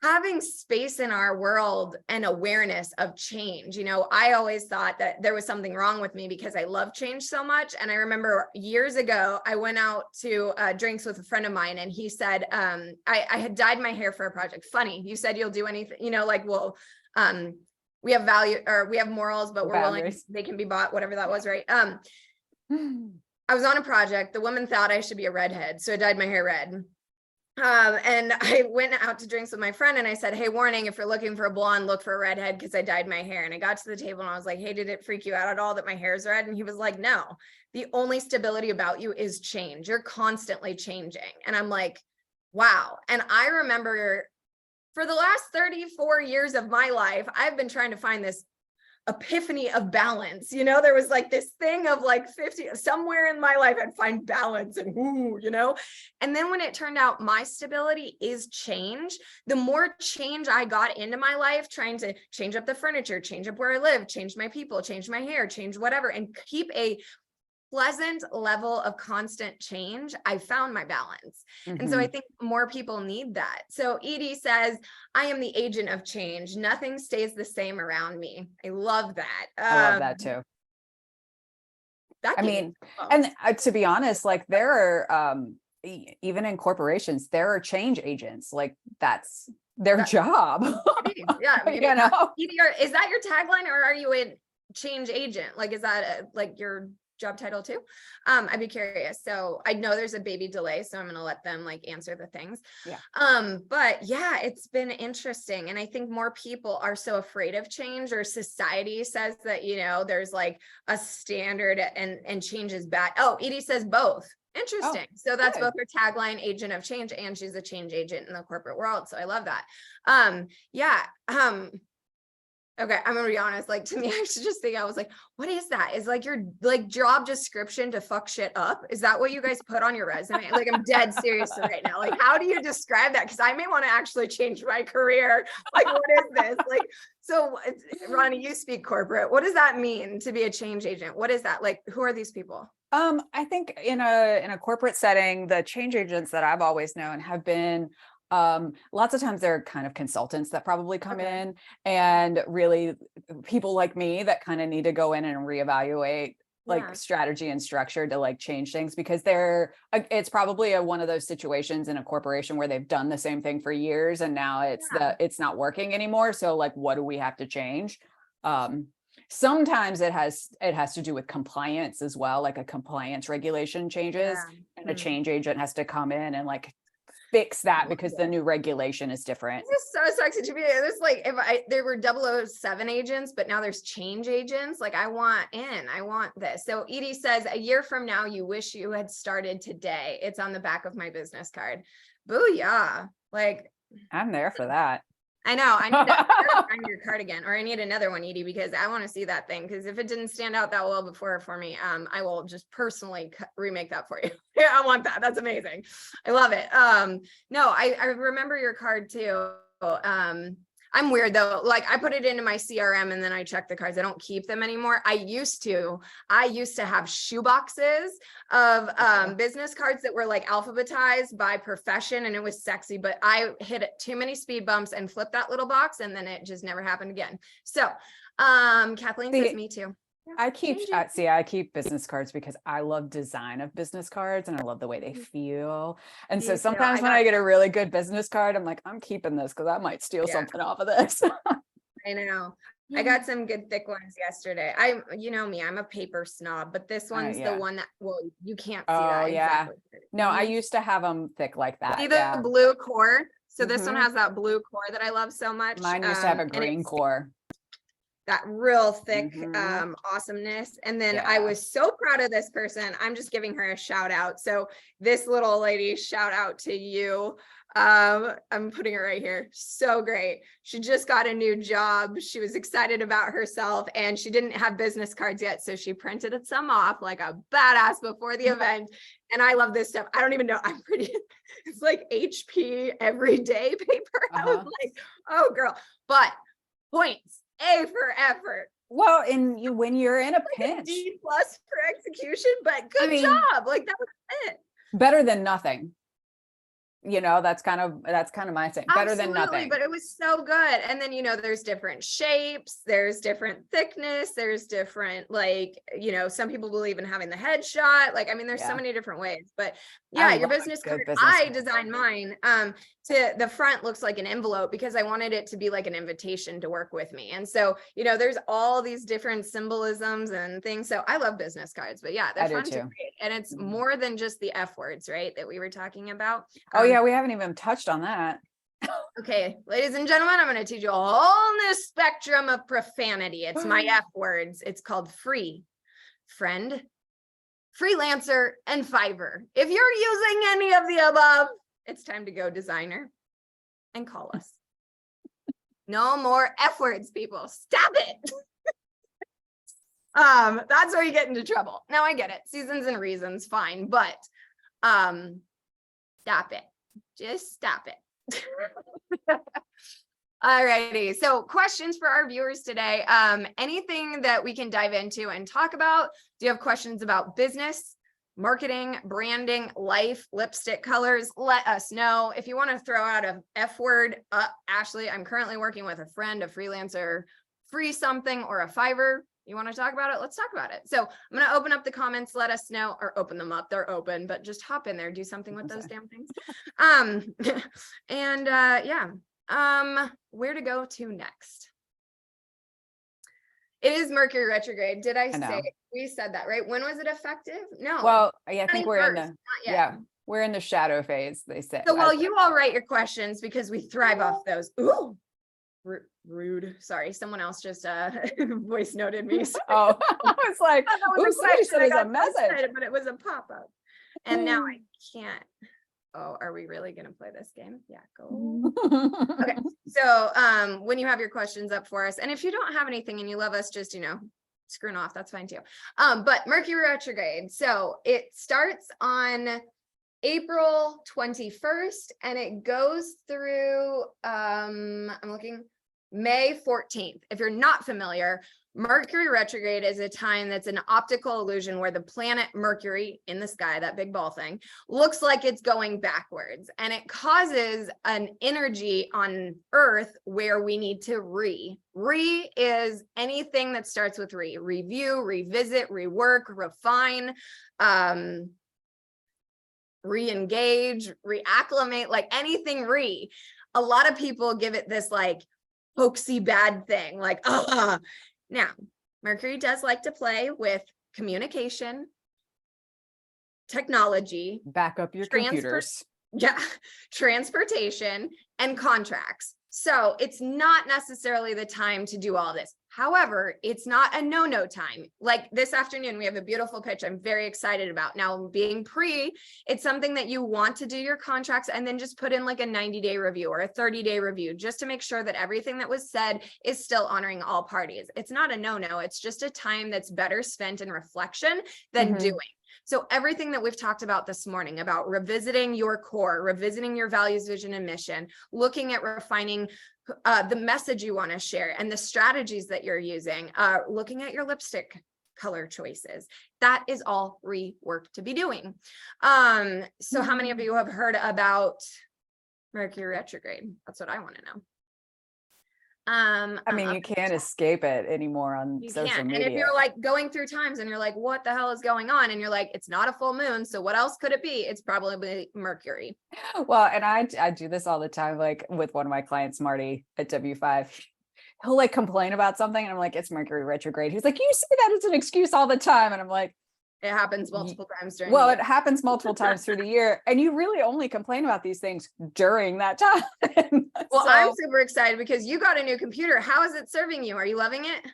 having space in our world and awareness of change. I always thought that there was something wrong with me because I love change so much. And I remember years ago, I went out to drinks with a friend of mine, and he said, I had dyed my hair for a project. Funny, you said you'll do anything, we have value, or we have morals, but we're willing, they can be bought, whatever that was, right? I was on a project. The woman thought I should be a redhead, so I dyed my hair red. And I went out to drinks with my friend, and I said, hey, warning, if you're looking for a blonde, look for a redhead, because I dyed my hair. And I got to the table and I was like, hey, did it freak you out at all that my hair is red? And he was like, no, the only stability about you is change. You're constantly changing. And I'm like, wow. And I remember for the last 34 years of my life, I've been trying to find this epiphany of balance. There was like this thing of like 50 somewhere in my life, I'd find balance and and then when it turned out my stability is change, the more change I got into my life, trying to change up the furniture, change up where I live, change my people, change my hair, change whatever, and keep a pleasant level of constant change, I found my balance. And so I think more people need that. So Edie says, I am the agent of change. Nothing stays the same around me. I love that. I love that too. And to be honest, like there are, even in corporations, there are change agents. Like that's their job. Yeah. Edie, is that your tagline, or are you a change agent? Like, is that like your job title too? I'd be curious. So I know there's a baby delay, so I'm going to let them answer the things. But yeah, it's been interesting. And I think more people are so afraid of change, or society says that, there's like a standard and change is bad. Oh, Edie says both. Interesting. So that's both her tagline, agent of change, and she's a change agent in the corporate world. So I love that. Okay, I'm gonna be honest. Like, to me, I should just think, I was like, what is that? Is like your job description to fuck shit up? Is that what you guys put on your resume? Like, I'm dead serious right now. Like, how do you describe that? Because I may want to actually change my career. Like, what is this? Like, so Ronnie, you speak corporate. What does that mean to be a change agent? What is that? Like, who are these people? I think in a corporate setting, the change agents that I've always known have been lots of times they're kind of consultants that probably come in, and really people like me that kind of need to go in and reevaluate strategy and structure to change things, because it's probably one of those situations in a corporation where they've done the same thing for years, and now it's not working anymore. So what do we have to change? Sometimes it has to do with compliance as well, like a compliance regulation changes, and a change agent has to come in and fix that because the new regulation is different. This is so sexy to me. It's like there were 007 agents, but now there's change agents. Like, I want this. So Edie says, a year from now, you wish you had started today. It's on the back of my business card. Booyah. Like, I'm there for that. I know. I need to find your card again, or I need another one, Edie, because I want to see that thing. Because if it didn't stand out that well before for me, I will just personally remake that for you. Yeah, I want that. That's amazing. I love it. No, I remember your card too. I'm weird though. Like, I put it into my CRM and then I check the cards. I don't keep them anymore. I used to have shoe boxes of business cards that were alphabetized by profession, and it was sexy, but I hit too many speed bumps and flipped that little box, and then it just never happened again. So Kathleen says me too. I keep business cards because I love design of business cards and I love the way they feel. And so sometimes when I get a really good business card, I'm like, I'm keeping this because I might steal something off of this. I know. I got some good thick ones yesterday. You know me, I'm a paper snob, but this one's the one that, well, you can't see that exactly. No, I used to have them thick like that. See the blue core? So this one has that blue core that I love so much. Mine used to have a green core. That real thick awesomeness. And then I was so proud of this person. I'm just giving her a shout out. So this little lady, shout out to you. I'm putting her right here. So great. She just got a new job. She was excited about herself and she didn't have business cards yet. So she printed some off like a badass before the event. And I love this stuff. I don't even know. It's like HP everyday paper. I was like, oh girl, but points. A for effort. Well, and when you're in a pinch, D+ for execution, but good job. Like that was it. Better than nothing. You know, that's kind of my thing. Better than nothing. But it was so good. And then, there's different shapes, there's different thickness, there's different, some people believe in having the headshot. There's so many different ways. But your business card. I designed mine. To the front looks like an envelope because I wanted it to be like an invitation to work with me. And so, there's all these different symbolisms and things. So I love business cards, but they're fun to create. And it's more than just the F words, right? That we were talking about. We haven't even touched on that. Okay, ladies and gentlemen, I'm going to teach you a whole new spectrum of profanity. It's my F words. It's called free, friend, freelancer, and Fiverr. If you're using any of the above, it's time to go designer and call us. No more F words, people. Stop it. That's where you get into trouble. Now I get it. Seasons and reasons, fine, but stop it. Just stop it. All righty. So questions for our viewers today. Anything that we can dive into and talk about? Do you have questions about business, marketing, branding, life, lipstick colors? Let us know. If you want to throw out a F word, Ashley, I'm currently working with a friend, a freelancer, free something, or a Fiverr. You want to talk about it? Let's talk about it. So I'm going to open up the comments. Let us know, or open them up. They're open, but just hop in there, do something with those damn things. Where to go to next? It is Mercury retrograde. Did I say it? We said that, right? When was it effective? No. Well, I think we're in we're in the shadow phase, they say. So while you all write your questions, because we thrive off those. Ooh. Rude. Sorry, someone else just voice noted me. I was like, somebody said it's a message, but it was a pop-up. And now I can't. Oh, are we really gonna play this game? Yeah, go. Okay. So when you have your questions up for us, and if you don't have anything and you love us, just screwing off, that's fine too. But Mercury retrograde. So it starts on April 21st and it goes through I'm looking May 14th. If you're not familiar, Mercury retrograde is a time that's an optical illusion where the planet Mercury in the sky, that big ball thing, looks like it's going backwards. And it causes an energy on Earth where we need to Re is anything that starts with review, revisit, rework, refine, re-engage, reacclimate, like anything A lot of people give it this hoaxy bad thing, Now, Mercury does like to play with communication, technology, back up your computers. Transportation, and contracts. So it's not necessarily the time to do all this. However, it's not a no-no time. Like this afternoon, we have a beautiful pitch I'm very excited about. Now, being it's something that you want to do your contracts and then just put in like a 90-day review or a 30-day review just to make sure that everything that was said is still honoring all parties. It's not a no-no. It's just a time that's better spent in reflection than doing. So everything that we've talked about this morning about revisiting your core, revisiting your values, vision, and mission, looking at refining the message you want to share and the strategies that you're using, looking at your lipstick color choices, that is all rework to be doing. So how many of you have heard about Mercury retrograde? That's what I want to know. I mean, you can't escape it anymore on You social can't. And if media. you're like going through times and you're like, what the hell is going on? And you're like, it's not a full moon. So what else could it be? It's probably Mercury. Well, and I do this all the time, like with one of my clients, Marty at W5. He'll like complain about something, and I'm like, it's Mercury retrograde. He's like, you say that as an excuse all the time. And I'm like, It happens multiple times during well, the it year. happens multiple times through the year, and you really only complain about these things during that time. Well, I'm super excited because you got a new computer. How is it serving you? Are you loving it?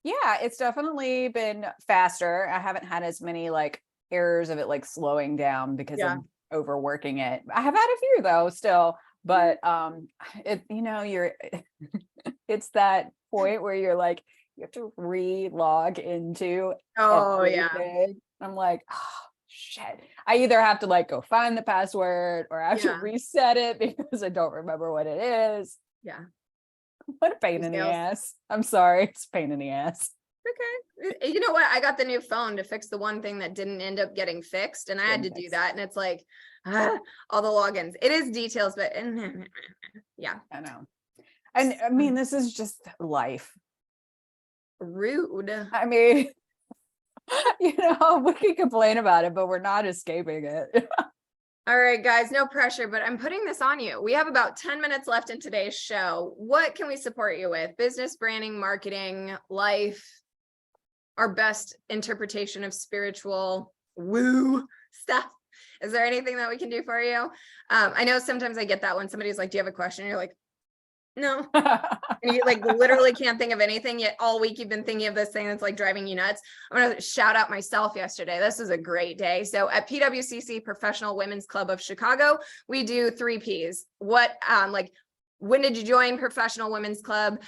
Yeah, it's definitely been faster. I haven't had as many like errors of it like slowing down because Yeah. of overworking it. I have had a few though still, but it's that point where you're like, you have to re-log into Oh, yeah. everything. I'm like, oh shit. I either have to like go find the password or I have to Yeah. reset it because I don't remember what it is. Yeah. What a pain in the ass. I'm sorry, it's a pain in the ass. Okay. You know what? I got the new phone to fix the one thing that didn't end up getting fixed, and I had to do that. And it's like, all the logins. It is details, but yeah. I know. And I mean, this is just life. Rude. I mean, we can complain about it, but we're not escaping it. All right, guys, no pressure, but I'm putting this on you. We have about 10 minutes left in today's show. What can we support you with? Business, branding, marketing, life, our best interpretation of spiritual woo stuff. Is there anything that we can do for you? I know sometimes I get that when somebody's like, do you have a question? And you're like, no. And you like literally can't think of anything, yet all week you've been thinking of this thing that's like driving you nuts. I'm going to shout out myself yesterday. This was a great day. So at PWCC, Professional Women's Club of Chicago, we do 3 Ps. When did you join Professional Women's Club?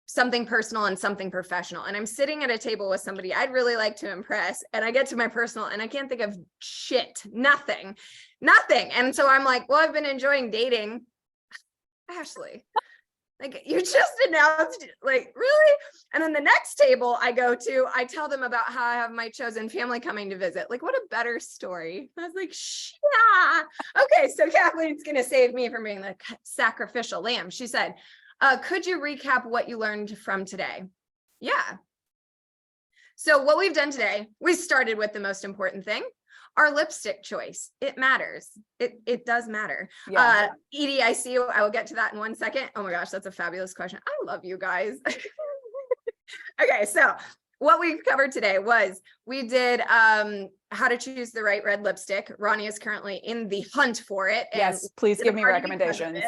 Something personal and something professional. And I'm sitting at a table with somebody I'd really like to impress. And I get to my personal and I can't think of shit, nothing. And so I'm like, well, I've been enjoying dating. Ashley, like you just announced, like, really? And then the next table I go to, I tell them about how I have my chosen family coming to visit. Like, what a better story. I was like, yeah. Okay, so Kathleen's going to save me from being the sacrificial lamb. She said, could you recap what you learned from today? Yeah. So what we've done today, we started with the most important thing. Our lipstick choice, it matters. It does matter. Yeah. Edie, I see you. I will get to that in 1 second. Oh my gosh, that's a fabulous question. I love you guys. Okay, so what we covered today was we did how to choose the right red lipstick. Ronnie is currently in the hunt for it. Yes, please give me recommendations.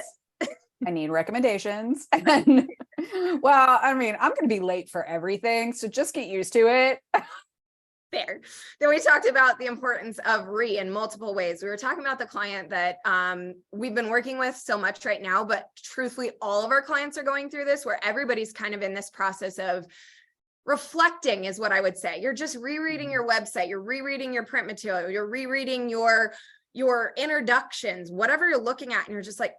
I need recommendations. And well, I mean, I'm going to be late for everything, so just get used to it. Fair. Then we talked about the importance of in multiple ways. We were talking about the client that we've been working with so much right now, but truthfully, all of our clients are going through this, where everybody's kind of in this process of reflecting, is what I would say. You're just rereading your website, you're rereading your print material, you're rereading your introductions, whatever you're looking at, and you're just like,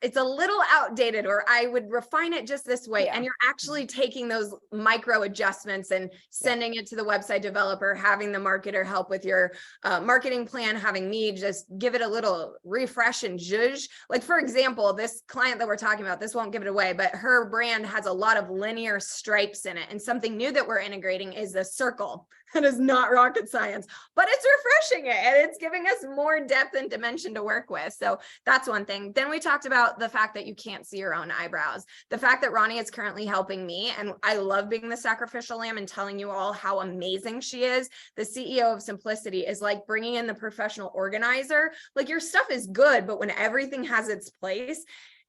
it's a little outdated, or I would refine it just this way. Yeah. And you're actually taking those micro adjustments and sending it to the website developer, having the marketer help with your marketing plan, having me just give it a little refresh and zhuzh. Like, for example, this client that we're talking about, this won't give it away, but her brand has a lot of linear stripes in it. And something new that we're integrating is the circle. That is not rocket science, but it's refreshing it and it's giving us more depth and dimension to work with. So that's one thing. Then we talked about the fact that you can't see your own eyebrows. The fact that Ronnie is currently helping me, and I love being the sacrificial lamb and telling you all how amazing she is. The CEO of Simplicity is like bringing in the professional organizer. Like, your stuff is good, but when everything has its place,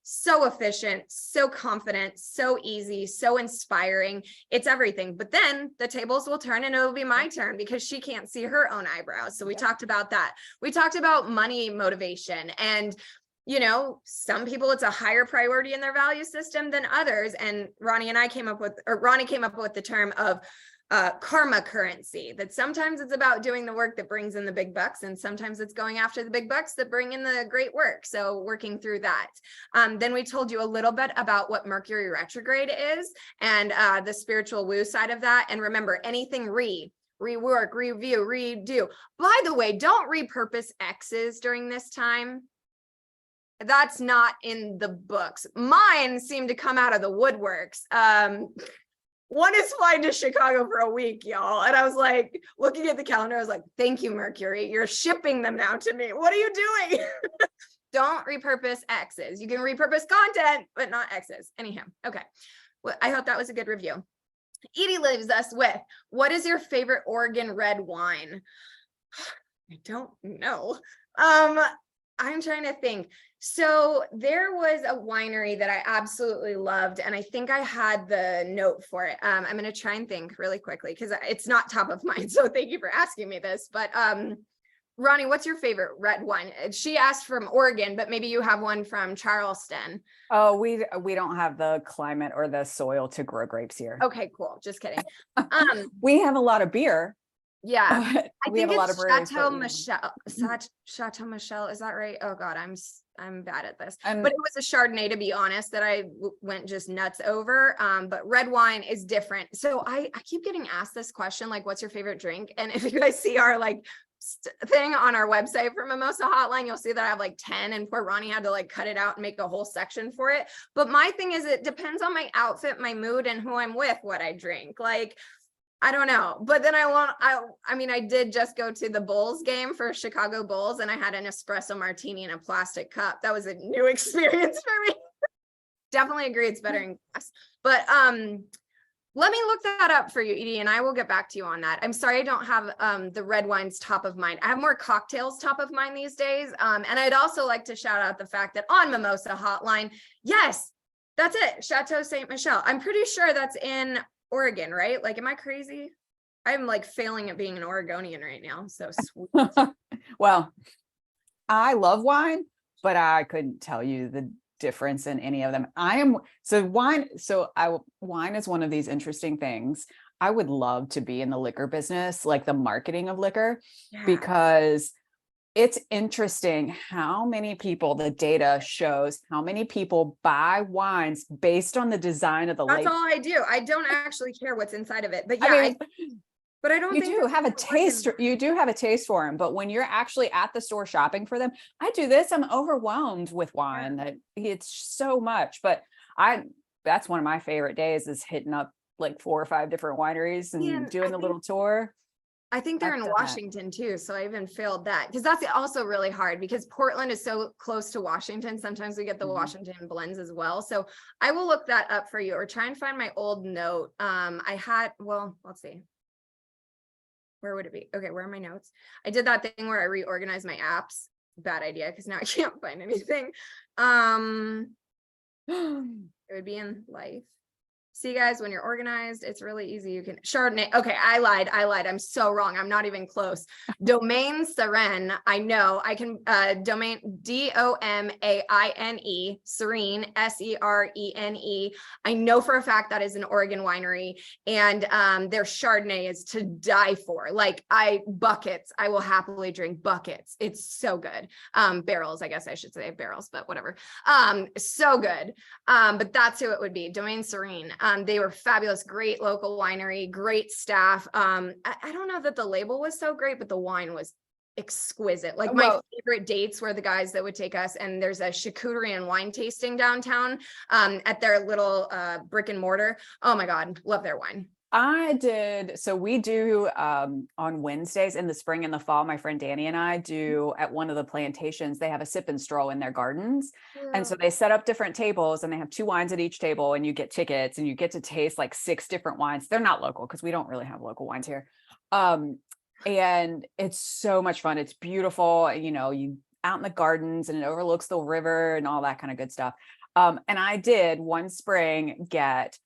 so efficient, so confident, so easy, so inspiring. It's everything. But then the tables will turn and it'll be my turn because she can't see her own eyebrows. So we talked about that. We talked about money motivation, and some people, it's a higher priority in their value system than others. And Ronnie came up with the term of karma currency, that sometimes it's about doing the work that brings in the big bucks, and sometimes it's going after the big bucks that bring in the great work. So working through that. Then we told you a little bit about what Mercury retrograde is, and the spiritual woo side of that. And remember, anything rework, review, redo. By the way, don't repurpose X's during this time. that's not in the books. Mine seem to come out of the woodworks. One is flying to Chicago for a week, y'all. And I was like, looking at the calendar, I was like, thank you, Mercury. You're shipping them now to me. What are you doing? Don't repurpose X's. You can repurpose content, but not X's. Anyhow, okay. Well, I hope that was a good review. Edie leaves us with, what is your favorite Oregon red wine? I don't know. I'm trying to think. So there was a winery that I absolutely loved, and I think I had the note for it. I'm going to try and think really quickly because it's not top of mind. So thank you for asking me this. But Ronnie, what's your favorite red wine? She asked from Oregon, but maybe you have one from Charleston. Oh, we don't have the climate or the soil to grow grapes here. Okay, cool. Just kidding. We have a lot of beer. Yeah, I think it's Chateau breweries, Michelle. Chateau Michelle, is that right? Oh God, I'm bad at this. And but it was a Chardonnay, to be honest, that I went just nuts over. But red wine is different. So I keep getting asked this question, like, what's your favorite drink? And if you guys see our like thing on our website for Mimosa Hotline, you'll see that I have like 10, and poor Ronnie had to like cut it out and make a whole section for it. But my thing is, it depends on my outfit, my mood, and who I'm with, what I drink. Like, I don't know. But then I mean, I did just go to the Bulls game for Chicago Bulls, and I had an espresso martini in a plastic cup. That was a new experience for me. Definitely agree it's better in glass. But let me look that up for you, Edie, and I will get back to you on that. I'm sorry I don't have the red wines top of mind. I have more cocktails top of mind these days. And I'd also like to shout out the fact that on Mimosa Hotline, yes, that's it, Chateau Ste. Michelle. I'm pretty sure that's in Oregon, right? Like, am I crazy? I'm like failing at being an Oregonian right now. So sweet. Well, I love wine, but I couldn't tell you the difference in any of them. Wine is one of these interesting things. I would love to be in the liquor business, like the marketing of liquor, because it's interesting how many people, the data shows how many people buy wines based on the design of the label. That's all I do. I don't actually care what's inside of it. But yeah, I mean, but I don't think you do have a taste. You do have a taste for them, but when you're actually at the store shopping for them, I do this. I'm overwhelmed with wine. That it's so much. But that's one of my favorite days, is hitting up like 4 or 5 different wineries and doing the little tour. I think they're in Washington too. So I even failed that, because that's also really hard, because Portland is so close to Washington. Sometimes we get the Washington blends as well. So I will look that up for you, or try and find my old note. Let's see. Where would it be? Okay, where are my notes? I did that thing where I reorganized my apps. Bad idea, because now I can't find anything. It would be in life. See, guys, when you're organized, it's really easy. You can Chardonnay. Okay, I lied. I'm so wrong. I'm not even close. Domaine Serene. I know I can domain DOMAINE Serene SERENE. I know for a fact that is an Oregon winery, and their Chardonnay is to die for. Like, buckets. I will happily drink buckets. It's so good. Barrels, I guess I should say barrels, but whatever. So good. But that's who it would be. Domaine Serene. They were fabulous, great local winery, great staff. I don't know that the label was so great, but the wine was exquisite. Like, my favorite dates were the guys that would take us, and there's a charcuterie and wine tasting downtown at their little brick and mortar. Oh my God, love their wine. So we do on Wednesdays in the spring and the fall, my friend Danny and I do at one of the plantations, they have a sip and stroll in their gardens. Yeah. And so they set up different tables, and they have 2 wines at each table, and you get tickets, and you get to taste like 6 different wines. They're not local, because we don't really have local wines here. And it's so much fun. It's beautiful. You out in the gardens, and it overlooks the river and all that kind of good stuff. And I did one spring get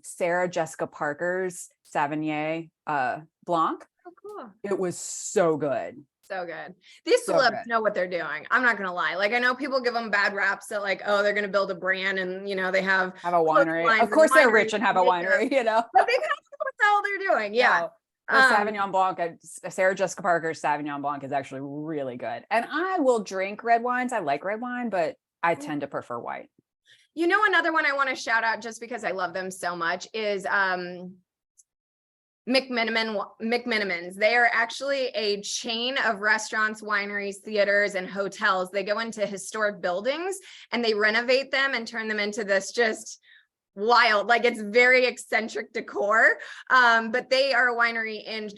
Sarah Jessica Parker's Sauvignon Blanc. Oh, cool. It was so good. So good. These celebs know what they're doing. I'm not gonna lie. Like, I know people give them bad raps that, like, oh, they're gonna build a brand, and they have a winery. Of course they're rich and have a winery, but they kind of know what the hell they're doing. Yeah. Sauvignon Blanc, Sarah Jessica Parker's Sauvignon Blanc is actually really good. And I will drink red wines. I like red wine, but I tend to prefer white. Another one I want to shout out, just because I love them so much, is McMinimans. They are actually a chain of restaurants, wineries, theaters, and hotels. They go into historic buildings and they renovate them and turn them into this just wild, like it's very eccentric decor. But they are a winery in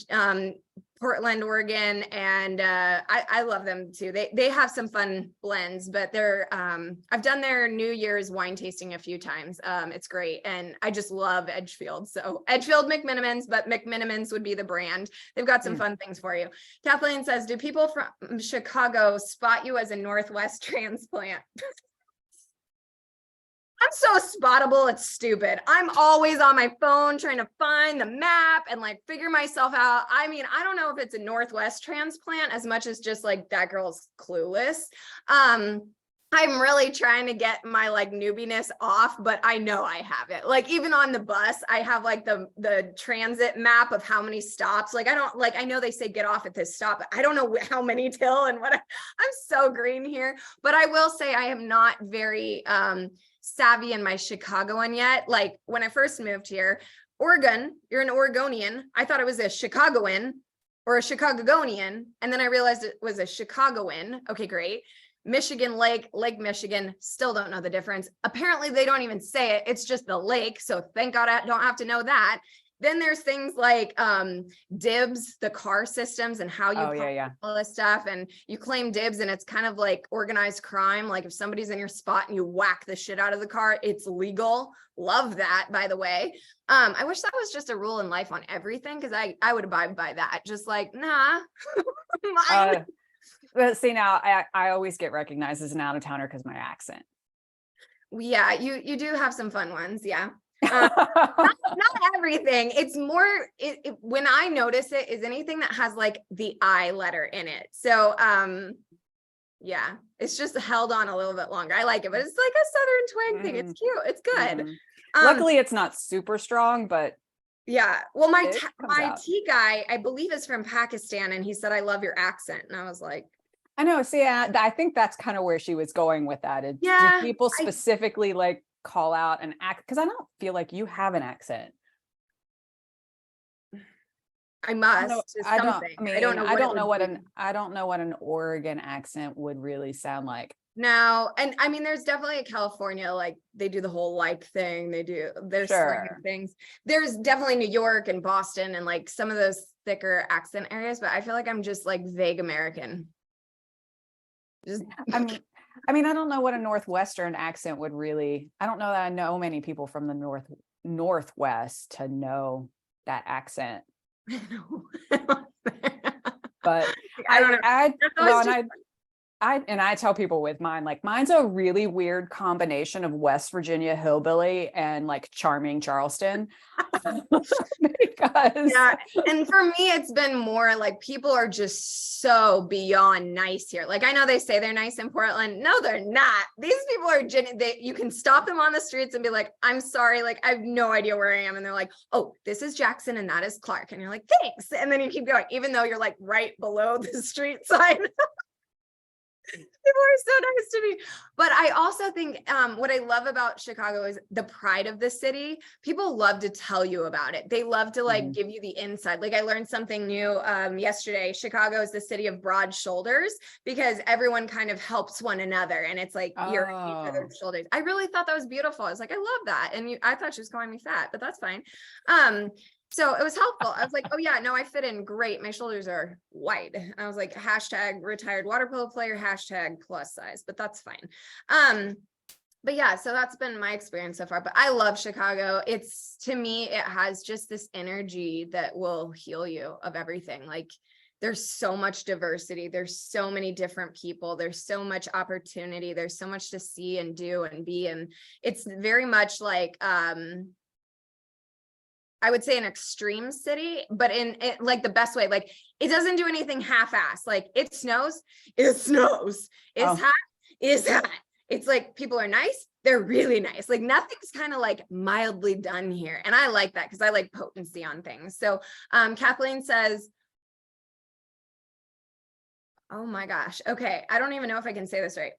Portland, Oregon, and I love them too. They have some fun blends, but they're I've done their New Year's wine tasting a few times. It's great, and I just love Edgefield. So Edgefield McMinimans, but McMinimans would be the brand. They've got some fun things for you. Kathleen says, "Do people from Chicago spot you as a Northwest transplant?" I'm so spottable, it's stupid. I'm always on my phone trying to find the map and like figure myself out. I mean, I don't know if it's a Northwest transplant as much as just like that girl's clueless. I'm really trying to get my like newbiness off, but I know I have it. Like even on the bus, I have like the transit map of how many stops. Like I know they say get off at this stop, but I don't know how many till and what. I'm so green here, but I will say I am not very savvy in my Chicagoan yet. Like when I first moved here, Oregon, you're an Oregonian. I thought it was a Chicagoan or a Chicagonian. And then I realized it was a Chicagoan. Okay, great. Michigan Lake Michigan, still don't know the difference. Apparently they don't even say it. It's just the lake. So thank God I don't have to know that. Then there's things like dibs, the car systems and how you all this stuff. And you claim dibs and it's kind of like organized crime. Like if somebody's in your spot and you whack the shit out of the car, it's legal. Love that, by the way. I wish that was just a rule in life on everything because I would abide by that. Just like, nah. But see, now I always get recognized as an out-of-towner because my accent. Yeah, you do have some fun ones. Yeah. Not everything. It's more when I notice it is anything that has like the I letter in it. So yeah, it's just held on a little bit longer. I like it, but it's like a Southern twang thing. It's cute. It's good. Luckily it's not super strong, but yeah. Well, my tea guy, I believe, is from Pakistan, and he said, "I love your accent," and I was like, I know. See, I think that's kind of where she was going with that. Do people specifically like call out an act? Because I don't feel like you have an accent. I must. I don't know what an Oregon accent would really sound like. No, and I mean, there's definitely a California, like they do the whole like thing. There's slang things. There's definitely New York and Boston and like some of those thicker accent areas, but I feel like I'm just like vague American. I mean, I don't know what a Northwestern accent would really, I don't know that I know many people from the Northwest to know that accent. But I don't know. I tell people with mine, like mine's a really weird combination of West Virginia hillbilly and like charming Charleston. Because yeah, and for me it's been more like people are just so beyond nice here. Like I know they say they're nice in Portland. No, they're not. These people are you can stop them on the streets and be like, I'm sorry, like I have no idea where I am, and they're like, oh, this is Jackson and that is Clark, and you're like, thanks, and then you keep going even though you're like right below the street sign. People are so nice to me. But I also think what I love about Chicago is the pride of the city. People love to tell you about it. They love to like give you the inside. Like I learned something new yesterday. Chicago is the city of broad shoulders because everyone kind of helps one another. And it's like you're on each other's shoulders. I really thought that was beautiful. I was like, I love that. And I thought she was calling me fat, but that's fine. So it was helpful. I was like, oh yeah, no, I fit in great. My shoulders are wide. I was like, hashtag retired water polo player, hashtag plus size, but that's fine. But yeah, so that's been my experience so far, but I love Chicago. It's, to me, it has just this energy that will heal you of everything. Like there's so much diversity. There's so many different people. There's so much opportunity. There's so much to see and do and be. And it's very much like, I would say an extreme city, but in it, like the best way, like it doesn't do anything half-assed. Like it snows. It's hot. It's hot. It's like people are nice. They're really nice. Like nothing's kind of like mildly done here. And I like that because I like potency on things. So Kathleen says, oh my gosh. Okay. I don't even know if I can say this right.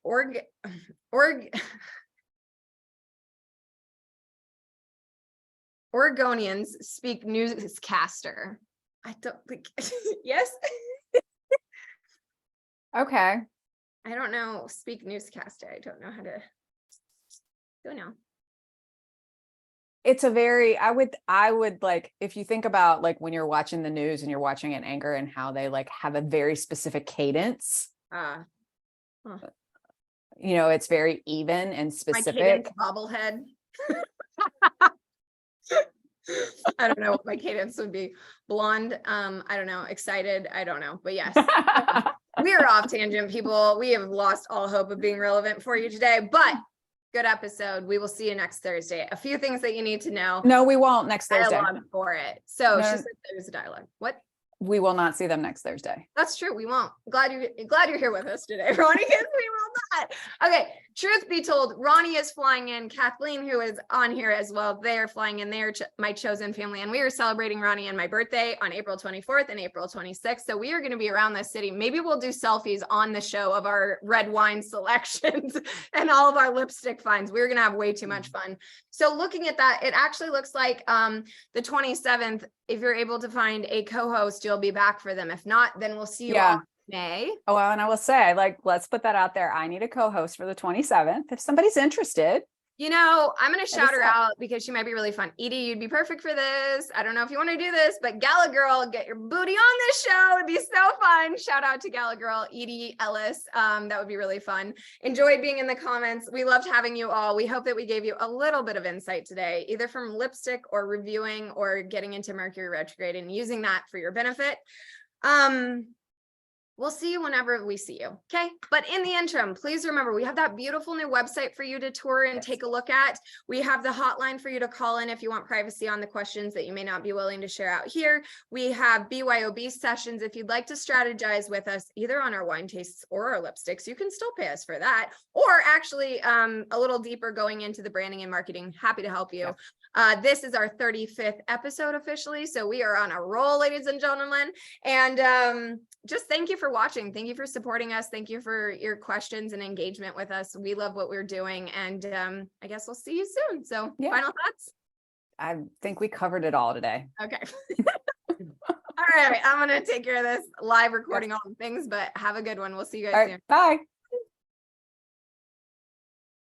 Oregonians speak newscaster. I don't think, yes. Okay. I don't know. Speak newscaster. I don't know how to. Don't know. It's a very, I would like, if you think about like when you're watching the news and you're watching an anchor and how they like have a very specific cadence, Huh. you know, it's very even and My cadence specific. bobblehead. I don't know what my cadence would be. Blonde. I don't know. Excited. I don't know. But yes. We are off tangent, people. We have lost all hope of being relevant for you today, but good episode. We will see you next Thursday. A few things that you need to know. No, we won't next Thursday. Dialogue for it. So No, she no. said there's a dialogue. What? We will not see them next Thursday. That's true. We won't. Glad you're here with us today, Ronnie, because we will not. Okay. Truth be told, Ronnie is flying in. Kathleen, who is on here as well, they are flying in. They are my chosen family, and we are celebrating Ronnie and my birthday on April 24th and April 26th. So we are going to be around this city. Maybe we'll do selfies on the show of our red wine selections and all of our lipstick finds. We're going to have way too much fun. So looking at that, it actually looks like the 27th. If you're able to find a co-host, you'll be back for them. If not, then we'll see you on May. Oh, well, and I will say, like, let's put that out there. I need a co-host for the 27th. If somebody's interested. You know, I'm going to shout her out because she might be really fun. Edie, you'd be perfect for this. I don't know if you want to do this, but Gala Girl, get your booty on this show. It'd be so fun. Shout out to Gala Girl, Edie Ellis. That would be really fun. Enjoyed being in the comments. We loved having you all. We hope that we gave you a little bit of insight today, either from lipstick or reviewing or getting into Mercury retrograde and using that for your benefit. We'll see you whenever we see you. Okay. But in the interim, please remember, we have that beautiful new website for you to tour and take a look at. We have the hotline for you to call in if you want privacy on the questions that you may not be willing to share out here. We have BYOB sessions. If you'd like to strategize with us, either on our wine tastes or our lipsticks, you can still pay us for that. Or actually a little deeper going into the branding and marketing. Happy to help you. This is our 35th episode officially. So we are on a roll, ladies and gentlemen. And just thank you for watching. Thank you for supporting us. Thank you for your questions and engagement with us. We love what we're doing. And I guess we'll see you soon. So final thoughts? I think we covered it all today. Okay. All right. I'm going to take care of this live recording all the things, but have a good one. We'll see you guys soon. Bye.